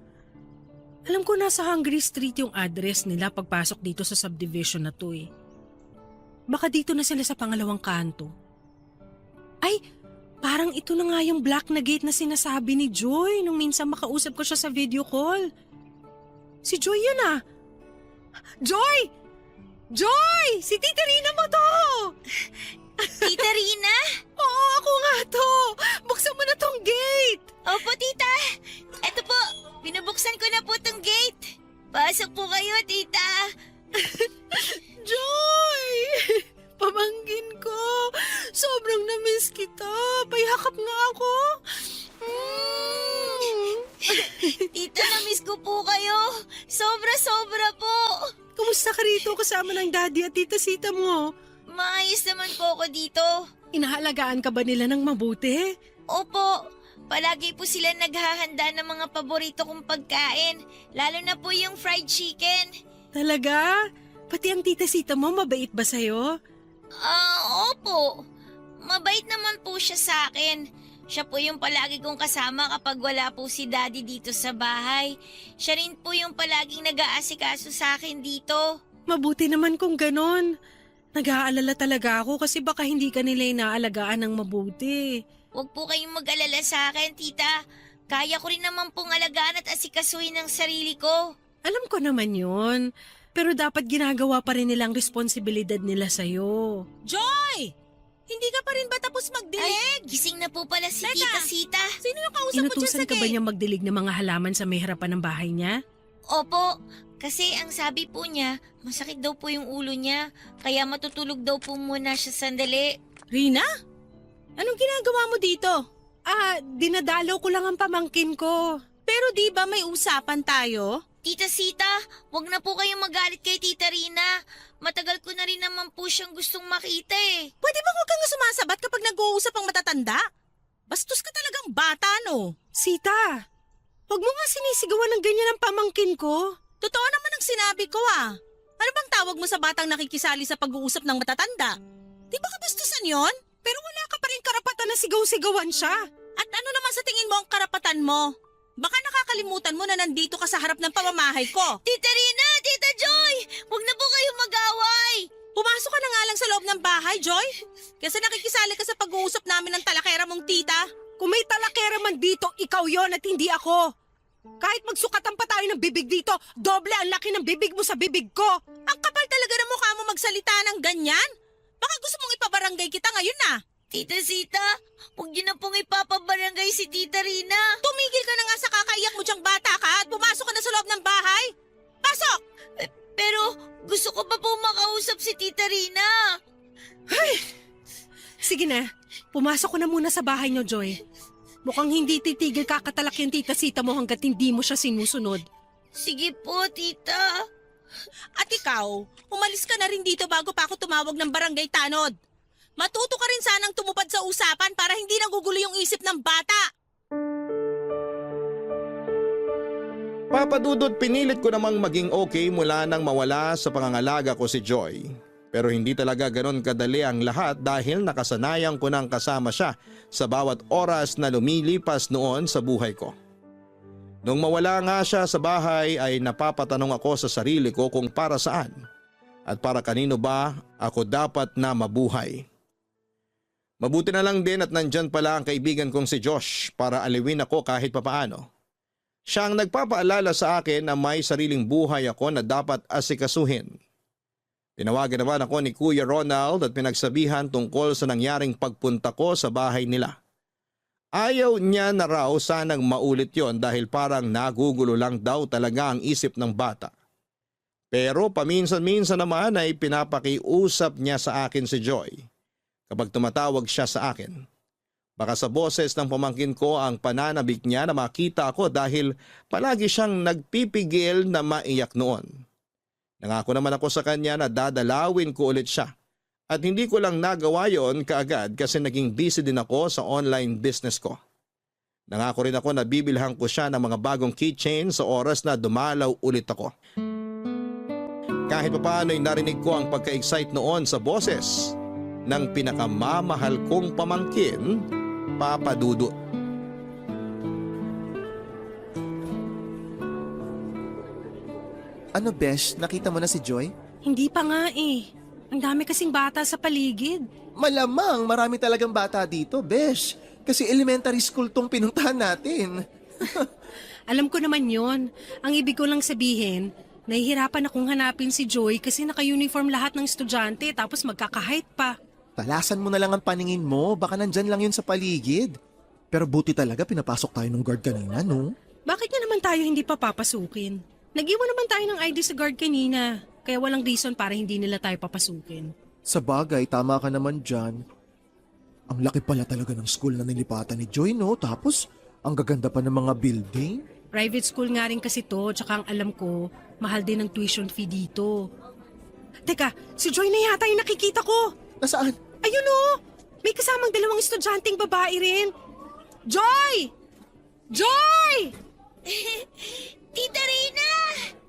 Alam ko nasa Hungary Street yung address nila pagpasok dito sa subdivision na to eh. Baka dito na sila sa pangalawang kanto. Ay, parang ito na nga yung black na gate na sinasabi ni Joy nung minsan makausap ko siya sa video call. Si Joy yun ah. Joy! Joy! Si Tita Rina mo to! Tita Rina? Oo, ako nga to! Buksan mo na tong gate! Opo, tita. Eto po, binubuksan ko na po tong gate. Pasok po kayo, tita. Joy! Pamangkin ko! Sobrang na-miss kita! Payakap nga ako! Tita, na-miss ko po kayo. Sobra-sobra po. Kumusta ka rito kasama ng daddy at tita Sita mo? Maayos naman po ako dito. Inahalagaan ka ba nila ng mabuti? Opo, palagi po sila naghahanda ng mga paborito kong pagkain. Lalo na po yung fried chicken. Talaga? Pati ang tita Sita mo mabait ba sa'yo? Opo. Mabait naman po siya sa akin. Siya po yung palagi kong kasama kapag wala po si daddy dito sa bahay. Siya rin po yung palaging nag-aasikaso sa akin dito. Mabuti naman kung ganon. Nag-aalala talaga ako kasi baka hindi ka nila inaalagaan ng mabuti. Huwag po kayong mag-alala sa akin, tita. Kaya ko rin naman pong alagaan at asikasuhin ang sarili ko. Alam ko naman yun. Pero dapat ginagawa pa rin nilang responsibilidad nila sa'yo. Joy! Hindi ka pa rin ba tapos magdilig? Gising na po pala si Teka. Tita Sita. Sino yung kausap mo dyan Inutusan sa ka ba gate? niya magdilig ng mga halaman sa may harapan ng bahay niya? Opo, kasi ang sabi po niya, masakit daw po yung ulo niya. Kaya matutulog daw po muna siya sandali. Rina? Anong ginagawa mo dito? Dinadalaw ko lang ang pamangkin ko. Pero di ba may usapan tayo? Tita Sita, wag na po kayong magalit kay Tita Rina. Matagal ko na rin naman po siyang gustong makita eh. Pwede ba huwag kang sumasabat kapag nag-uusap ang matatanda? Bastos ka talagang bata, no? Sita, huwag mo nga sinisigawan ng ganyan ang pamangkin ko. Totoo naman ang sinabi ko, ah. Ano bang tawag mo sa batang nakikisali sa pag-uusap ng matatanda? Di ba kabastusan yon? Pero wala ka pa rin karapatan na sigaw-sigawan siya. At ano naman sa tingin mo ang karapatan mo? Baka nakakalimutan mo na nandito ka sa harap ng pamamahay ko. Tita Rina, Tita Joy, wag na po kayong mag-away. Pumasok ka na nga lang sa loob ng bahay, Joy. Kasi nakikisali ka sa pag-uusap namin ng talakera mong tita. Kung may talakera man dito, ikaw yon at hindi ako. Kahit magsukatan pa tayo ng bibig dito, doble ang laki ng bibig mo sa bibig ko. Ang kapal talaga ng mukha mo magsalita ng ganyan. Baka gusto mong ipabarangay kita ngayon na. Tita Sita, huwag niyo na pong ipapabarangay si Tita Rina. Tumigil ka na nga sa kakaiyak mo diyang bata ka at pumasok ka na sa loob ng bahay. Pasok! Pero gusto ko pa po makausap si Tita Rina. Sige na, pumasok ko na muna sa bahay niyo, Joy. Mukhang hindi titigil kakatalak yung tita Sita mo hanggat hindi mo siya sinusunod. Sige po, Tita. At ikaw, umalis ka na rin dito bago pa ako tumawag ng barangay tanod. Matuto ka rin sanang tumupad sa usapan para hindi nagugulo yung isip ng bata. Papa Dudut, pinilit ko namang maging okay mula nang mawala sa pangangalaga ko si Joy. Pero hindi talaga ganon kadali ang lahat dahil nakasanayan ko nang kasama siya sa bawat oras na lumilipas noon sa buhay ko. Nung mawala nga siya sa bahay ay napapatanong ako sa sarili ko kung para saan at para kanino ba ako dapat na mabuhay. Mabuti na lang din at nandyan pala ang kaibigan kong si Josh para aliwin ako kahit papaano. Siya ang nagpapaalala sa akin na may sariling buhay ako na dapat asikasuhin. Tinawagan naman ako ni Kuya Ronald at pinagsabihan tungkol sa nangyaring pagpunta ko sa bahay nila. Ayaw niya na raw sanang maulit yon dahil parang nagugulo lang daw talaga ang isip ng bata. Pero paminsan-minsan naman ay pinapakiusap niya sa akin si Joy kapag tumatawag siya sa akin. Baka sa boses ng pamangkin ko ang pananabik niya na makita ako dahil palagi siyang nagpipigil na maiyak noon. Nangako naman ako sa kanya na dadalawin ko ulit siya. At hindi ko lang nagawa yon kaagad kasi naging busy din ako sa online business ko. Nangako rin ako na bibilhan ko siya ng mga bagong keychain sa oras na dumalaw ulit ako. Kahit papaano'y narinig ko ang pagka-excite noon sa boses ng pinakamamahal kong pamangkin, Papa Dudut. Ano besh, nakita mo na si Joy? Hindi pa nga eh. Ang dami kasing bata sa paligid. Malamang marami talagang bata dito, besh. Kasi elementary school tong pinuntahan natin. Alam ko naman yon. Ang ibig ko lang sabihin, nahihirapan akong hanapin si Joy kasi naka-uniform lahat ng estudyante tapos magkaka-height pa. Talasan mo na lang ang paningin mo, baka nandyan lang yun sa paligid. Pero buti talaga pinapasok tayo ng guard kanina, no? Bakit nga naman tayo hindi pa papasukin? Nag-iwan naman tayo ng ID sa guard kanina, kaya walang reason para hindi nila tayo papasukin. Sa bagay, tama ka naman dyan. Ang laki pala talaga ng school na nilipatan ni Joy, no? Tapos, ang gaganda pa ng mga building. Private school nga rin kasi to, tsaka ang alam ko, mahal din ang tuition fee dito. Teka, si Joy na yata yung nakikita ko. Nasaan? Ayun o! May kasamang dalawang estudyanteng babae rin. Joy! Joy! Tita Reyna!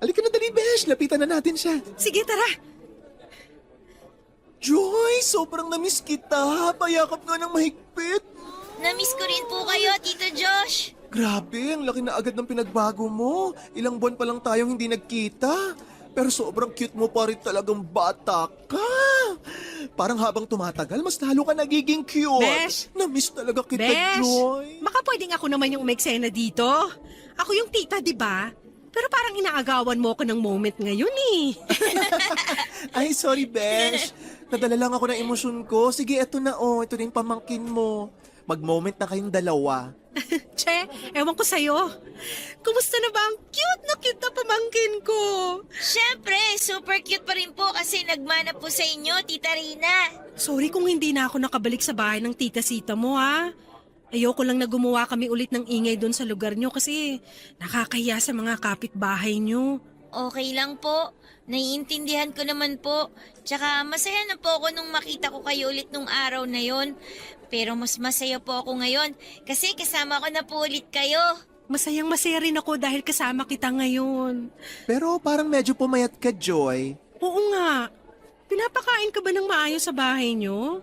Halika na dali, besh. Lapitan na natin siya. Sige, tara. Joy, sobrang namiss kita. Payakap nga ng mahigpit. Namiss ko rin po kayo, Tito Josh. Grabe, ang laki na agad ng pinagbago mo. Ilang buwan pa lang tayong hindi nagkita. Pero sobrang cute mo pa rin talagang bata ka. Parang habang tumatagal, mas lalo ka nagiging cute. Besh! Namiss talaga kita, Besh! Joy. Baka pwedeng ako naman yung umeksena dito. Ako yung tita, di ba? Pero parang inaagawan mo ako ng moment ngayon eh. Ay, sorry, Besh. Nadala lang ako ng emosyon ko. Sige, eto na oh. Ito na yung pamangkin mo. Mag-moment na kayong dalawa. Che, ewan ko sa'yo. Kumusta na ba ang cute na pamangkin ko? Siyempre, super cute pa rin po kasi nagmana po sa inyo, Tita Reyna. Sorry kung hindi na ako nakabalik sa bahay ng tita-sita mo ha. Ayoko lang na gumawa kami ulit ng ingay doon sa lugar nyo kasi nakakahiya sa mga kapitbahay nyo. Okay lang po. Naiintindihan ko naman po. Tsaka masaya na po ako nung makita ko kayo ulit nung araw na yon. Pero mas masaya po ako ngayon kasi kasama ko na po ulit kayo. Masayang masaya rin ako dahil kasama kita ngayon. Pero parang medyo pumayat ka, Joy. Oo nga. Pinapakain ka ba ng maayos sa bahay nyo?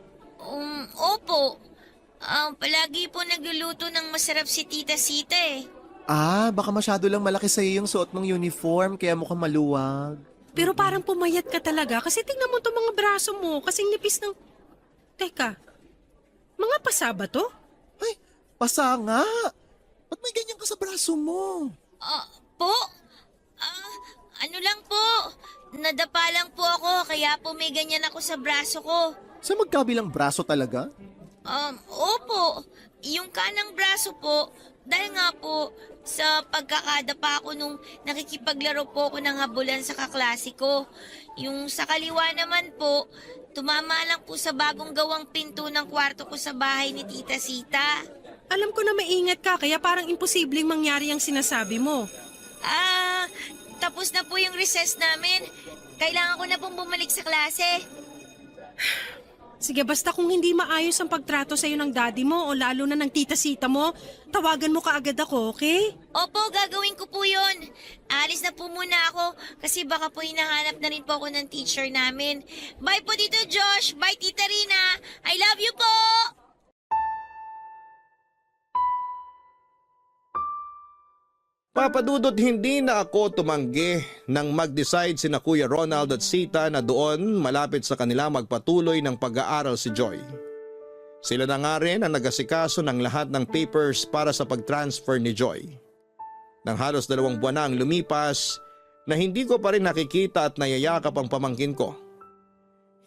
Opo. Palagi po nagluluto ng masarap si Tita Sita eh. Ah, baka masyado lang malaki sa'yo yung suot mong uniform kaya mukhang maluwag. Pero parang pumayat ka talaga kasi tingnan mo itong mga braso mo kasing nipis ng... Teka, mga pasa ba to? Ay, pasa nga. Ba't may ganyan ka sa braso mo? Po? Ano lang po. Nadapa lang po ako kaya po may ganyan ako sa braso ko. Sa magkabilang braso talaga? Opo. Yung kanang braso po, dahil nga po sa pagkakadapa ko nung nakikipaglaro po ako ng habulan sa kaklase ko. Yung sa kaliwa naman po, tumama lang po sa bagong gawang pinto ng kwarto ko sa bahay ni Tita Sita. Alam ko na maingat ka kaya parang imposibleng mangyari ang sinasabi mo. Tapos na po yung recess namin. Kailangan ko na pong bumalik sa klase. Sige, basta kung hindi maayos ang pagtrato sa'yo ng daddy mo o lalo na ng tita-sita mo, tawagan mo kaagad ako, okay? Opo, gagawin ko po yun. Alis na po muna ako kasi baka po hinahanap na rin po ako ng teacher namin. Bye po Tito Josh. Bye Tita Rina. I love you po! Papadudot hindi na ako tumanggi nang mag-decide sina Kuya Ronald at Sita na doon malapit sa kanila magpatuloy ng pag-aaral si Joy. Sila na nga rin ang nagasikaso ng lahat ng papers para sa pag-transfer ni Joy. Nang halos 2 buwan na ang lumipas na hindi ko pa rin nakikita at nayayakap ang pamangkin ko.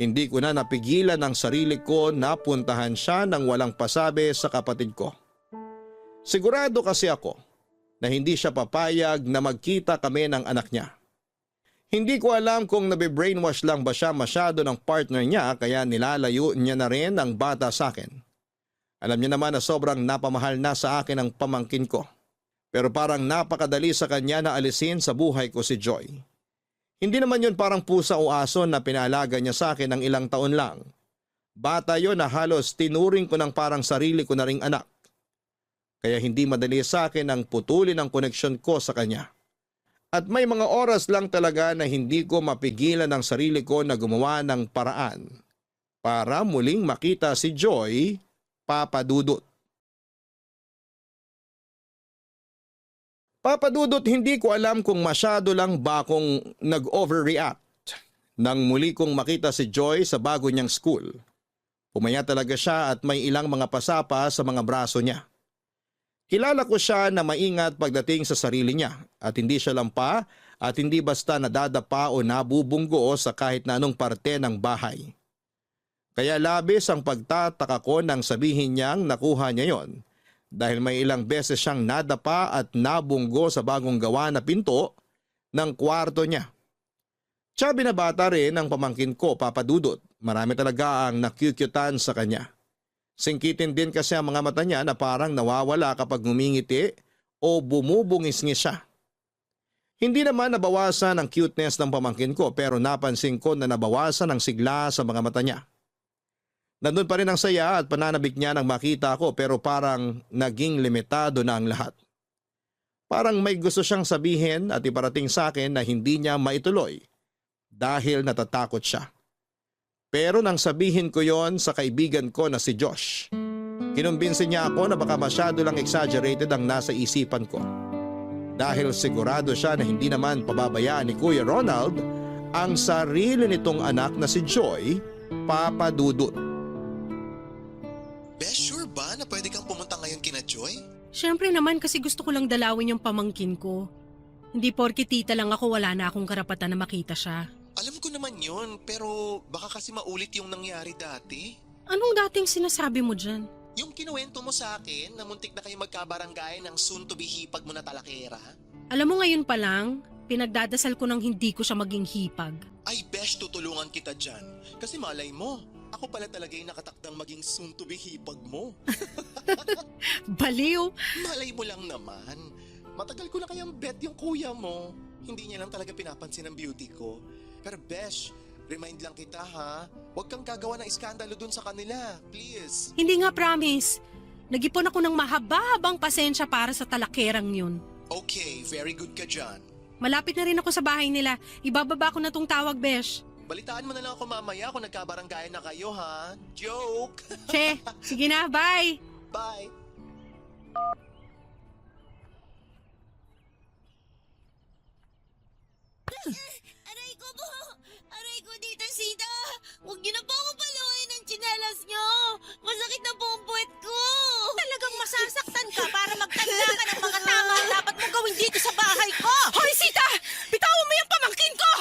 Hindi ko na napigilan ang sarili ko na puntahan siya nang walang pasabi sa kapatid ko. Sigurado kasi ako na hindi siya papayag na magkita kami ng anak niya. Hindi ko alam kung nabibrainwash lang ba siya masyado ng partner niya kaya nilalayo niya na rin ang bata sa akin. Alam niya naman na sobrang napamahal na sa akin ang pamangkin ko. Pero parang napakadali sa kanya na alisin sa buhay ko si Joy. Hindi naman yun parang pusa o aso na pinalaga niya sa akin ng ilang taon lang. Bata yon na halos tinuring ko ng parang sarili ko na ring anak. Kaya hindi madali sa akin ang putulin ang koneksyon ko sa kanya. At may mga oras lang talaga na hindi ko mapigilan ang sarili ko na gumawa ng paraan para muling makita si Joy, Papa Dudut. Papa Dudut, hindi ko alam kung masyado lang ba akong nag-overreact nang muli kong makita si Joy sa bago niyang school. Pumaya talaga siya at may ilang mga pasapa sa mga braso niya. Kilala ko siya na maingat pagdating sa sarili niya at hindi siya lampa at hindi basta nadadapa o nabubunggo sa kahit na anong parte ng bahay. Kaya labis ang pagtataka ko nang sabihin niyang nakuha niya yon dahil may ilang beses siyang nadapa at nabunggo sa bagong gawa na pinto ng kwarto niya. Siya binabata rin ang pamangkin ko, Papa Dudut. Marami talaga ang nakyukyutan sa kanya. Singkitin din kasi ang mga mata niya na parang nawawala kapag ngumingiti o bumubungis-ngis siya. Hindi naman nabawasan ang cuteness ng pamangkin ko pero napansin ko na nabawasan ang sigla sa mga mata niya. Nandun pa rin ang saya at pananabik niya nang makita ko pero parang naging limitado na ang lahat. Parang may gusto siyang sabihin at iparating sa akin na hindi niya maituloy dahil natatakot siya. Pero nang sabihin ko yon sa kaibigan ko na si Josh, kinumbinsi niya ako na baka masyado lang exaggerated ang nasa isipan ko. Dahil sigurado siya na hindi naman pababayaan ni Kuya Ronald ang sarili nitong anak na si Joy, Papa Dudut. Besh, sure ba na pwede kang pumunta ngayon kina Joy? Siyempre naman kasi gusto ko lang dalawin yung pamangkin ko. Hindi porke tita lang ako wala na akong karapatan na makita siya. Alam ko naman yun, pero baka kasi maulit yung nangyari dati. Anong dating sinasabi mo dyan? Yung kinuwento mo sa akin na muntik na kayo magkabarangay ng soon-to-be hipag mo na talakera. Alam mo ngayon pa lang, pinagdadasal ko nang hindi ko siya maging hipag. Ay, Besh, tutulungan kita dyan. Kasi malay mo, ako pala talaga yung nakatakdang maging soon-to-be hipag mo. Baliw! Malay mo lang naman. Matagal ko na kayang bet yung kuya mo. Hindi niya lang talaga pinapansin ang beauty ko. Pero Besh, remind lang kita ha, huwag kang gagawa ng iskandalo dun sa kanila, please. Hindi nga promise. Nag-ipon ako ng mahaba-habang pasensya para sa talakerang yun. Okay, very good ka dyan. Malapit na rin ako sa bahay nila. Ibababa ko na tong tawag, Besh. Balitaan mo na lang ako mamaya kung nagkabaranggayan na kayo ha. Joke! Che, sige na, bye! Bye! Aray ko po! Aray ko dito, Sita! Huwag niyo na po ako paluwain ng tsinelas niyo! Masakit na po ang puwet ko! Talagang masasaktan ka para magtanda ka ng mga tama ang dapat mong gawin dito sa bahay ko! Hoy, Sita! Bitawan mo yung pamangkin ko!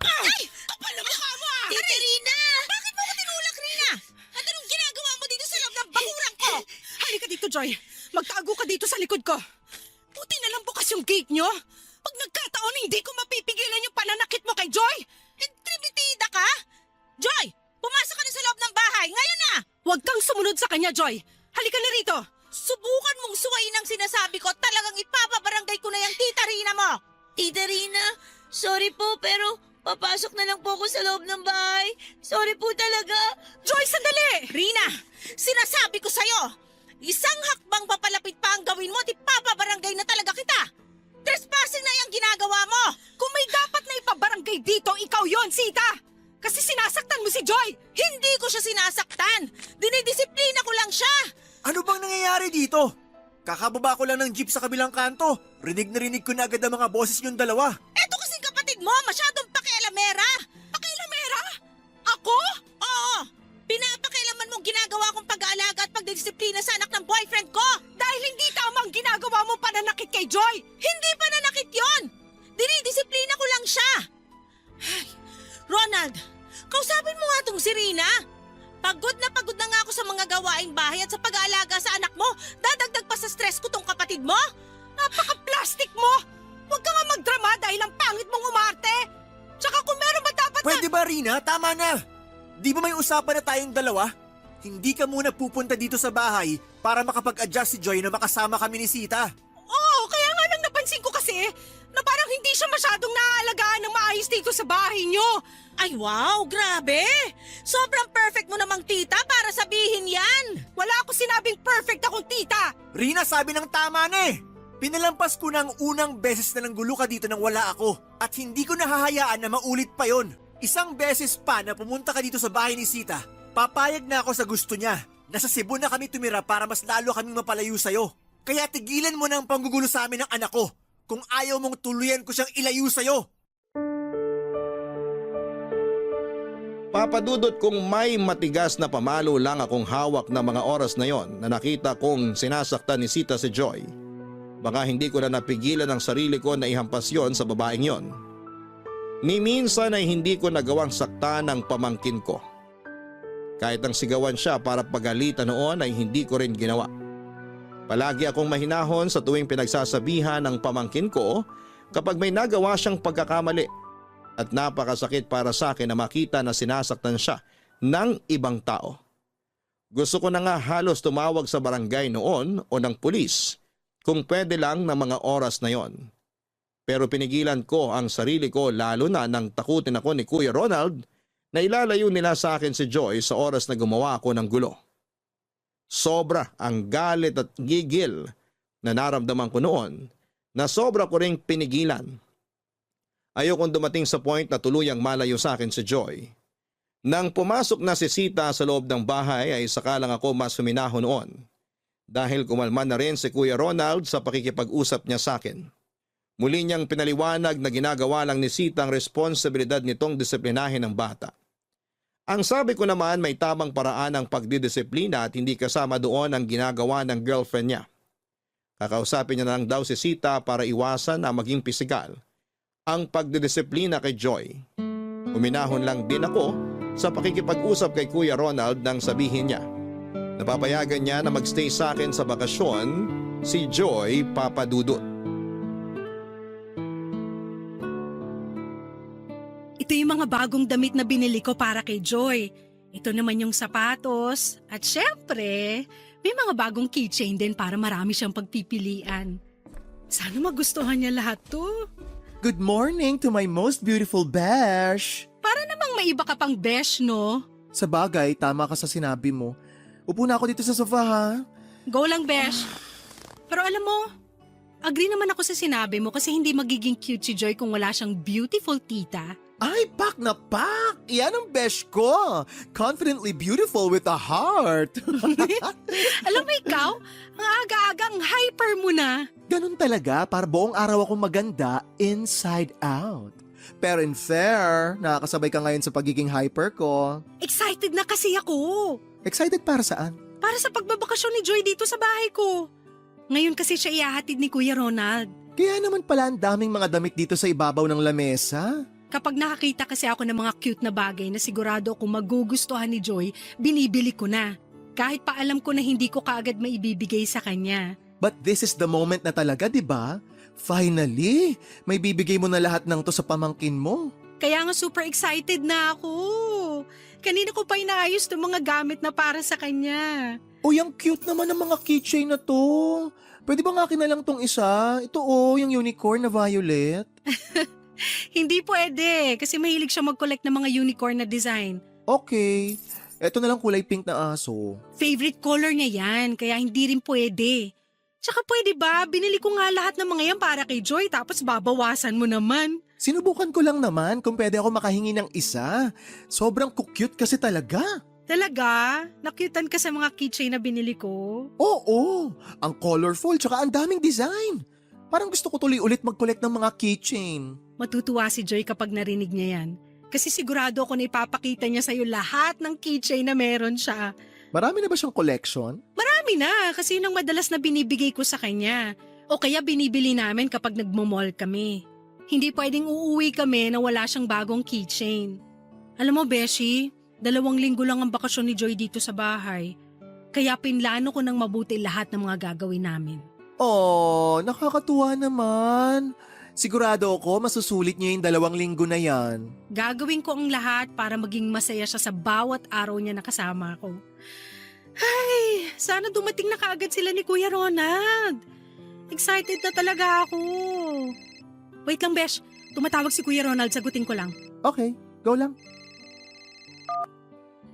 Ay! Kapal na mukha mo ah! Tita Rina! Bakit mo ko tinulak, Rina? At anong ginagawa mo dito sa loob ng bakuran ko? Halika dito, Joy. Magtago ka dito sa likod ko. Buti na lang bukas yung gate nyo. Pag nagkataon, hindi ko mapipigilan yung pananakit mo kay Joy. Intrimitida ka? Joy! Pumasok ka na sa loob ng bahay! Ngayon na! Huwag kang sumunod sa kanya, Joy. Halika na rito. Subukan mong suwayin ang sinasabi ko, talagang ipapabarangay ko na yung tita Rina mo! Tita Rina, sorry po pero papasok na lang po ako sa loob ng bahay. Sorry po talaga. Joy, sandali! Rina, sinasabi ko sa'yo, isang hakbang papalapit pa ang gawin mo at ipapabarangay na talaga kita! Trespassing na yung ginagawa mo! Kung may dapat na ipabarangay dito, ikaw yon, Sita! Kasi sinasaktan mo si Joy! Hindi ko siya sinasaktan! Dinidisiplina ko lang siya! Ano bang nangyayari dito? Kakababa ko lang ng jeep sa kabilang kanto. Rinig na rinig ko na agad ang mga boses niyong dalawa. Eto kasing kapatid mo, masyadong pakialamera! Pakialamera? Ako? Oo! Pinapakialaman mong ginagawa kong pag-aalaga at pagdidisiplina sa anak ng boyfriend ko! Dahil hindi tama ang ginagawa mo pananakit kay Joy! Hindi pa nanakit yon! Dinidisiplina ko lang siya! Ay, Ronald, kausapin mo nga tong si Rina. Pagod na nga ako sa mga gawaing bahay at sa pag-aalaga sa anak mo. Dadagdag pa sa stress ko tong kapatid mo? Napaka-plastic mo! Huwag ka nga magdrama dahil ang pangit mong umarte! Tsaka kung meron ba dapat Pwede ba, Rina? Tama na! Di ba may usapan na tayong dalawa? Hindi ka muna pupunta dito sa bahay para makapag-adjust si Joy na makasama kami ni Sita. Oo, kaya nga lang napansin ko kasi na parang hindi hindi siya masyadong naaalagaan ng maayos dito sa bahay niyo. Ay wow, grabe! Sobrang perfect mo namang tita para sabihin yan! Wala ako sinabing perfect akong tita. Rina, sabi ng tama na eh. Pinalampas ko ng unang beses na nanggulo ka dito nang wala ako. At hindi ko nahahayaan na maulit pa yon. Isang beses pa na pumunta ka dito sa bahay ni Sita, papayag na ako sa gusto niya. Nasa Cebu na kami tumira para mas lalo kaming mapalayo sa'yo. Kaya tigilan mo ng panggugulo sa amin ng anak ko. Kung ayaw mong tuluyan ko siyang ilayo sa'yo. Papadudot kung may matigas na pamalo lang akong hawak na mga oras na yon na nakita kong sinasaktan ni Sita si Joy. Baka hindi ko na napigilan ang sarili ko na ihampas yon sa babaeng yon. Ni minsan ay hindi ko nagawang saktan ang pamangkin ko. Kahit ang sigawan siya para pagalitan noon ay hindi ko rin ginawa. Palagi akong mahinahon sa tuwing pinagsasabihan ng pamangkin ko kapag may nagawa siyang pagkakamali. At napakasakit para sa akin na makita na sinasaktan siya ng ibang tao. Gusto ko na nga halos tumawag sa barangay noon o ng pulis kung pwede lang ng mga oras na yon. Pero pinigilan ko ang sarili ko lalo na nang takutin ako ni Kuya Ronald na ilalayo nila sa akin si Joy sa oras na gumawa ako ng gulo. Sobra ang galit at gigil na naramdaman ko noon na sobra ko ring pinigilan. Ayokong dumating sa point na tuluyang malayo sa akin si Joy. Nang pumasok na si Sita sa loob ng bahay ay saka lang ako mas huminahon noon. Dahil kumalma na rin si Kuya Ronald sa pakikipag-usap niya sa akin. Muli niyang pinaliwanag na ginagawa lang ni Sita ang responsibilidad nitong disiplinahin ng bata. Ang sabi ko naman may tamang paraan ang pagdidisiplina at hindi kasama doon ang ginagawa ng girlfriend niya. Kakausapin niya na lang daw si Sita para iwasan na maging pisikal ang pagdidisiplina kay Joy. Uminahon lang din ako sa pakikipag-usap kay Kuya Ronald nang sabihin niya. Napapayagan niya na magstay sa akin sa bakasyon si Joy Papadudot. Ito yung mga bagong damit na binili ko para kay Joy. Ito naman yung sapatos. At syempre, may mga bagong keychain din para marami siyang pagpipilian. Sana magustuhan niya lahat to. Good morning to my most beautiful besh. Para namang may iba ka pang besh, no? Sa bagay, tama ka sa sinabi mo. Upo na ako dito sa sofa ha. Go lang, besh. Pero alam mo, agree naman ako sa sinabi mo kasi hindi magiging cute si Joy kung wala siyang beautiful tita. Ay, pak na pak! Yan ang besh ko. Confidently beautiful with a heart. Alam mo ikaw, ang aga-agang hyper mo na. Ganun talaga, para buong araw akong maganda inside out. Pero in fair, nakakasabay ka ngayon sa pagiging hyper ko. Excited na kasi ako. Excited para saan? Para sa pagbabakasyon ni Joy dito sa bahay ko. Ngayon kasi siya ihahatid ni Kuya Ronald. Kaya naman pala ang daming mga damit dito sa ibabaw ng lamesa. Kapag nakakita kasi ako ng mga cute na bagay na sigurado akong magugustuhan ni Joy, binibili ko na. Kahit pa alam ko na hindi ko kaagad maibibigay sa kanya. But this is the moment na talaga, di ba? Finally, may bibigay mo na lahat ng to sa pamangkin mo. Kaya nga super excited na ako. Kanina ko pa inaayos itong mga gamit na para sa kanya. Uy, ang cute naman ng mga keychain na to. Pwede ba nga akin na lang tong isa? Ito yung unicorn na violet. Hindi pwede kasi mahilig siya mag-collect ng mga unicorn na design. Okay. Ito na lang kulay pink na aso. Favorite color niya yan kaya hindi rin pwede. Tsaka pwede ba, binili ko nga lahat ng mga yan para kay Joy tapos babawasan mo naman. Sinubukan ko lang naman kung pwede ako makahingi ng isa. Sobrang cute kasi talaga. Talaga? Nakyutan ka sa mga keychain na binili ko? Oo, ang colorful tsaka ang daming design. Parang gusto ko tuloy ulit mag-collect ng mga keychain. Matutuwa si Joy kapag narinig niya yan. Kasi sigurado ako na ipapakita niya sa'yo lahat ng keychain na meron siya. Marami na ba siyang collection? Marami na kasi yun ang madalas na binibigay ko sa kanya. O kaya binibili namin kapag nagmo-mall kami. Hindi pwedeng uuwi kami na wala siyang bagong keychain. Alam mo, Beshi, 2 linggo lang ang bakasyon ni Joy dito sa bahay. Kaya pinlano ko ng mabuti lahat ng mga gagawin namin. Oh, nakakatuwa naman. Sigurado ako masusulit niya yung 2 linggo na yan. Gagawin ko ang lahat para maging masaya siya sa bawat araw niya na kasama ko. Ay, sana dumating na kaagad sila ni Kuya Ronald. Excited na talaga ako. Wait lang, Besh. Tumatawag si Kuya Ronald, sagutin ko lang. Okay, go lang.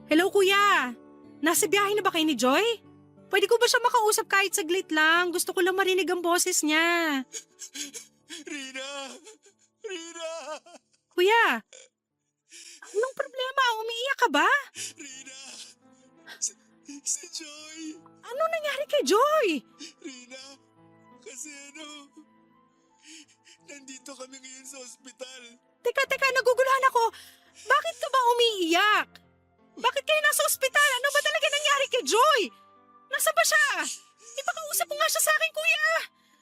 Hello, Kuya! Nasa biyahe na ba kayo ni Joy? Pwede ko ba siya makausap kahit saglit lang? Gusto ko lang marinig ang boses niya. Rina! Rina! Kuya! Anong problema? Umiiyak ka ba? Rina! Si Joy! Ano nangyari kay Joy? Rina! Kasi nandito kami ngayon sa ospital. Teka, naguguluhan ako. Bakit ka ba umiiyak? Bakit kayo nasa ospital? Ano ba talaga nangyari kay Joy? Nasa ba siya? Ipakausap mo nga siya sa akin, Kuya.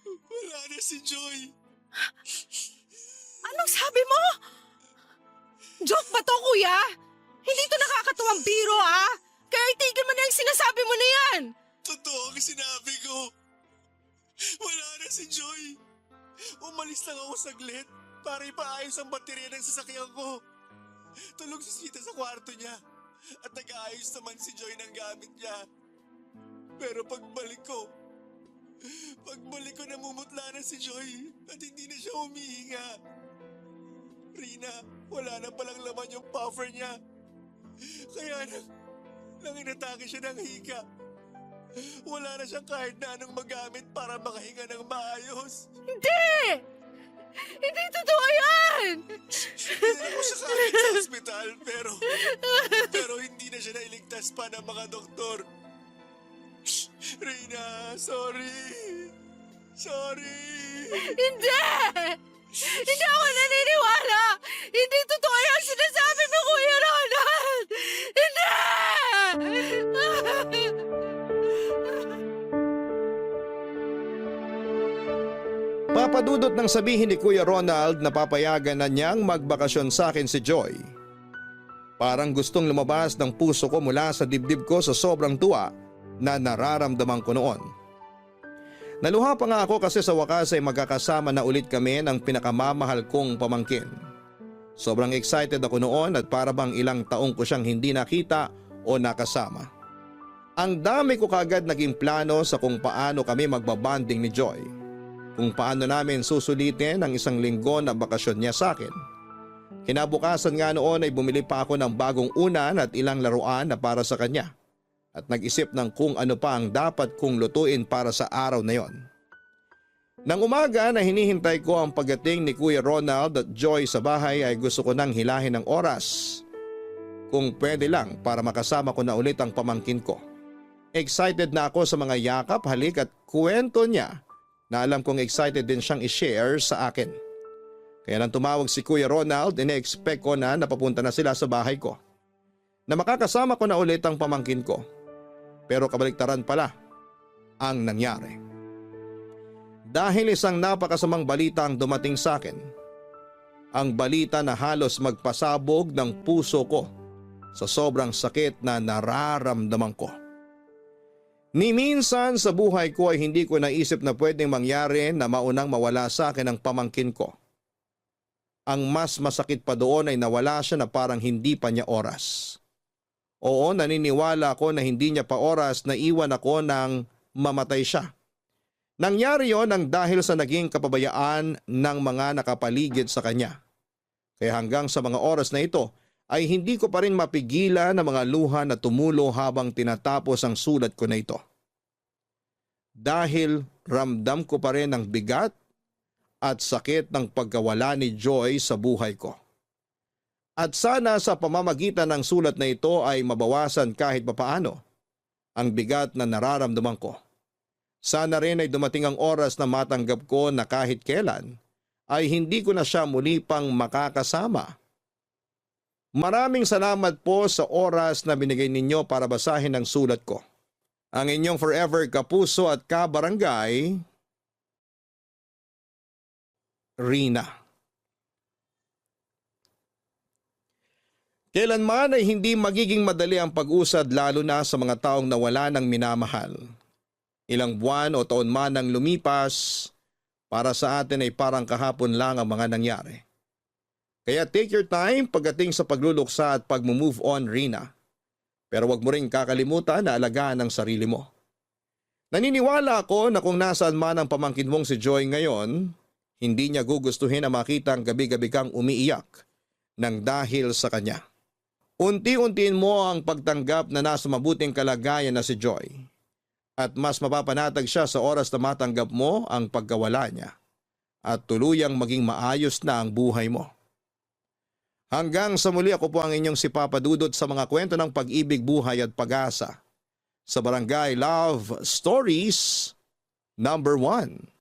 Wala na si Joy. Anong sabi mo? Joke ba to, Kuya? Hindi to nakakatuwang biro, ah. Kaya itigil mo na yung sinasabi mo na yan. Totoo ang sinabi ko. Wala na si Joy. Umalis lang ako saglit para ipaayos ang baterya ng sasakyan ko. Tulog si Sita sa kwarto niya at nag-aayos naman si Joy ng gamit niya. Pero pagbalik ko namumutla na si Joy at hindi na siya humihinga. Rina, wala na palang laman yung puffer niya. Kaya nang inatake siya ng hika. Wala na siyang kahit na anong magamit para makahinga ng maayos. Hindi! Hindi totoo yan! Dinala ko siya kahit sa ospital pero hindi na siya nailigtas pa ng mga doktor. Rina, sorry. Sorry. Hindi! Hindi ako naniniwala! Hindi totoo yung sinasabi mo, Kuya Ronald! Hindi! Papadudot ng sabihin ni Kuya Ronald na papayagan na niyang magbakasyon sa akin si Joy. Parang gustong lumabas ng puso ko mula sa dibdib ko sa sobrang tuwa na nararamdaman ko noon. Naluha pa nga ako kasi sa wakas ay magkakasama na ulit kami ng pinakamamahal kong pamangkin. Sobrang excited ako noon at para bang ilang taong ko siyang hindi nakita o nakasama. Ang dami ko kagad naging plano sa kung paano kami magbabanding ni Joy. Kung paano namin susulitin ang isang linggo na bakasyon niya sa akin. Kinabukasan nga noon ay bumili pa ako ng bagong unan at ilang laruan na para sa kanya. At nag-isip ng kung ano pa ang dapat kong lutuin para sa araw na yon. Nang umaga na hinihintay ko ang pagdating ni Kuya Ronald at Joy sa bahay ay gusto ko nang hilahin ng oras. Kung pwede lang para makasama ko na ulit ang pamangkin ko. Excited na ako sa mga yakap, halik at kwento niya na alam kong excited din siyang i-share sa akin. Kaya nang tumawag si Kuya Ronald, ine-expect ko na napapunta na sila sa bahay ko. Na makakasama ko na ulit ang pamangkin ko. Pero kabaliktaran pala ang nangyari. Dahil isang napakasamang balita ang dumating sa akin. Ang balita na halos magpasabog ng puso ko sa sobrang sakit na nararamdaman ko. Ni minsan sa buhay ko ay hindi ko naisip na pwedeng mangyari na maunang mawala sa akin ang pamangkin ko. Ang mas masakit pa doon ay nawala siya na parang hindi pa niya oras. Oo, naniniwala ako na hindi niya pa oras na iwan ako nang mamatay siya. Nangyari yon nang dahil sa naging kapabayaan ng mga nakapaligid sa kanya. Kaya hanggang sa mga oras na ito ay hindi ko pa rin mapigilan ang mga luha na tumulo habang tinatapos ang sulat ko na ito. Dahil ramdam ko pa rin ang bigat at sakit ng pagkawala ni Joy sa buhay ko. At sana sa pamamagitan ng sulat na ito ay mabawasan kahit papaano ang bigat na nararamdaman ko. Sana rin ay dumating ang oras na matanggap ko na kahit kailan ay hindi ko na siya muli pang makakasama. Maraming salamat po sa oras na binigay ninyo para basahin ang sulat ko. Ang inyong forever kapuso at kabarangay, Rina. Kailanman ay hindi magiging madali ang pag-usad lalo na sa mga taong nawala ng minamahal. Ilang buwan o taon man ang lumipas, para sa atin ay parang kahapon lang ang mga nangyari. Kaya take your time pagdating sa pagluluksa at pag-move on, Rina. Pero wag mo rin kakalimutan na alagaan ang sarili mo. Naniniwala ako na kung nasaan man ang pamangkin mong si Joy ngayon, Hindi niya gugustuhin na makita ang gabi-gabi kang umiiyak nang dahil sa kanya. Unti-untiin mo ang pagtanggap na nasa mabuting kalagayan na si Joy at mas mapapanatag siya sa oras na matanggap mo ang pagkawala niya at tuluyang maging maayos na ang buhay mo. Hanggang sa muli, ako po ang inyong si Papa Dudut sa mga kwento ng pag-ibig, buhay at pag-asa sa Barangay Love Stories #1.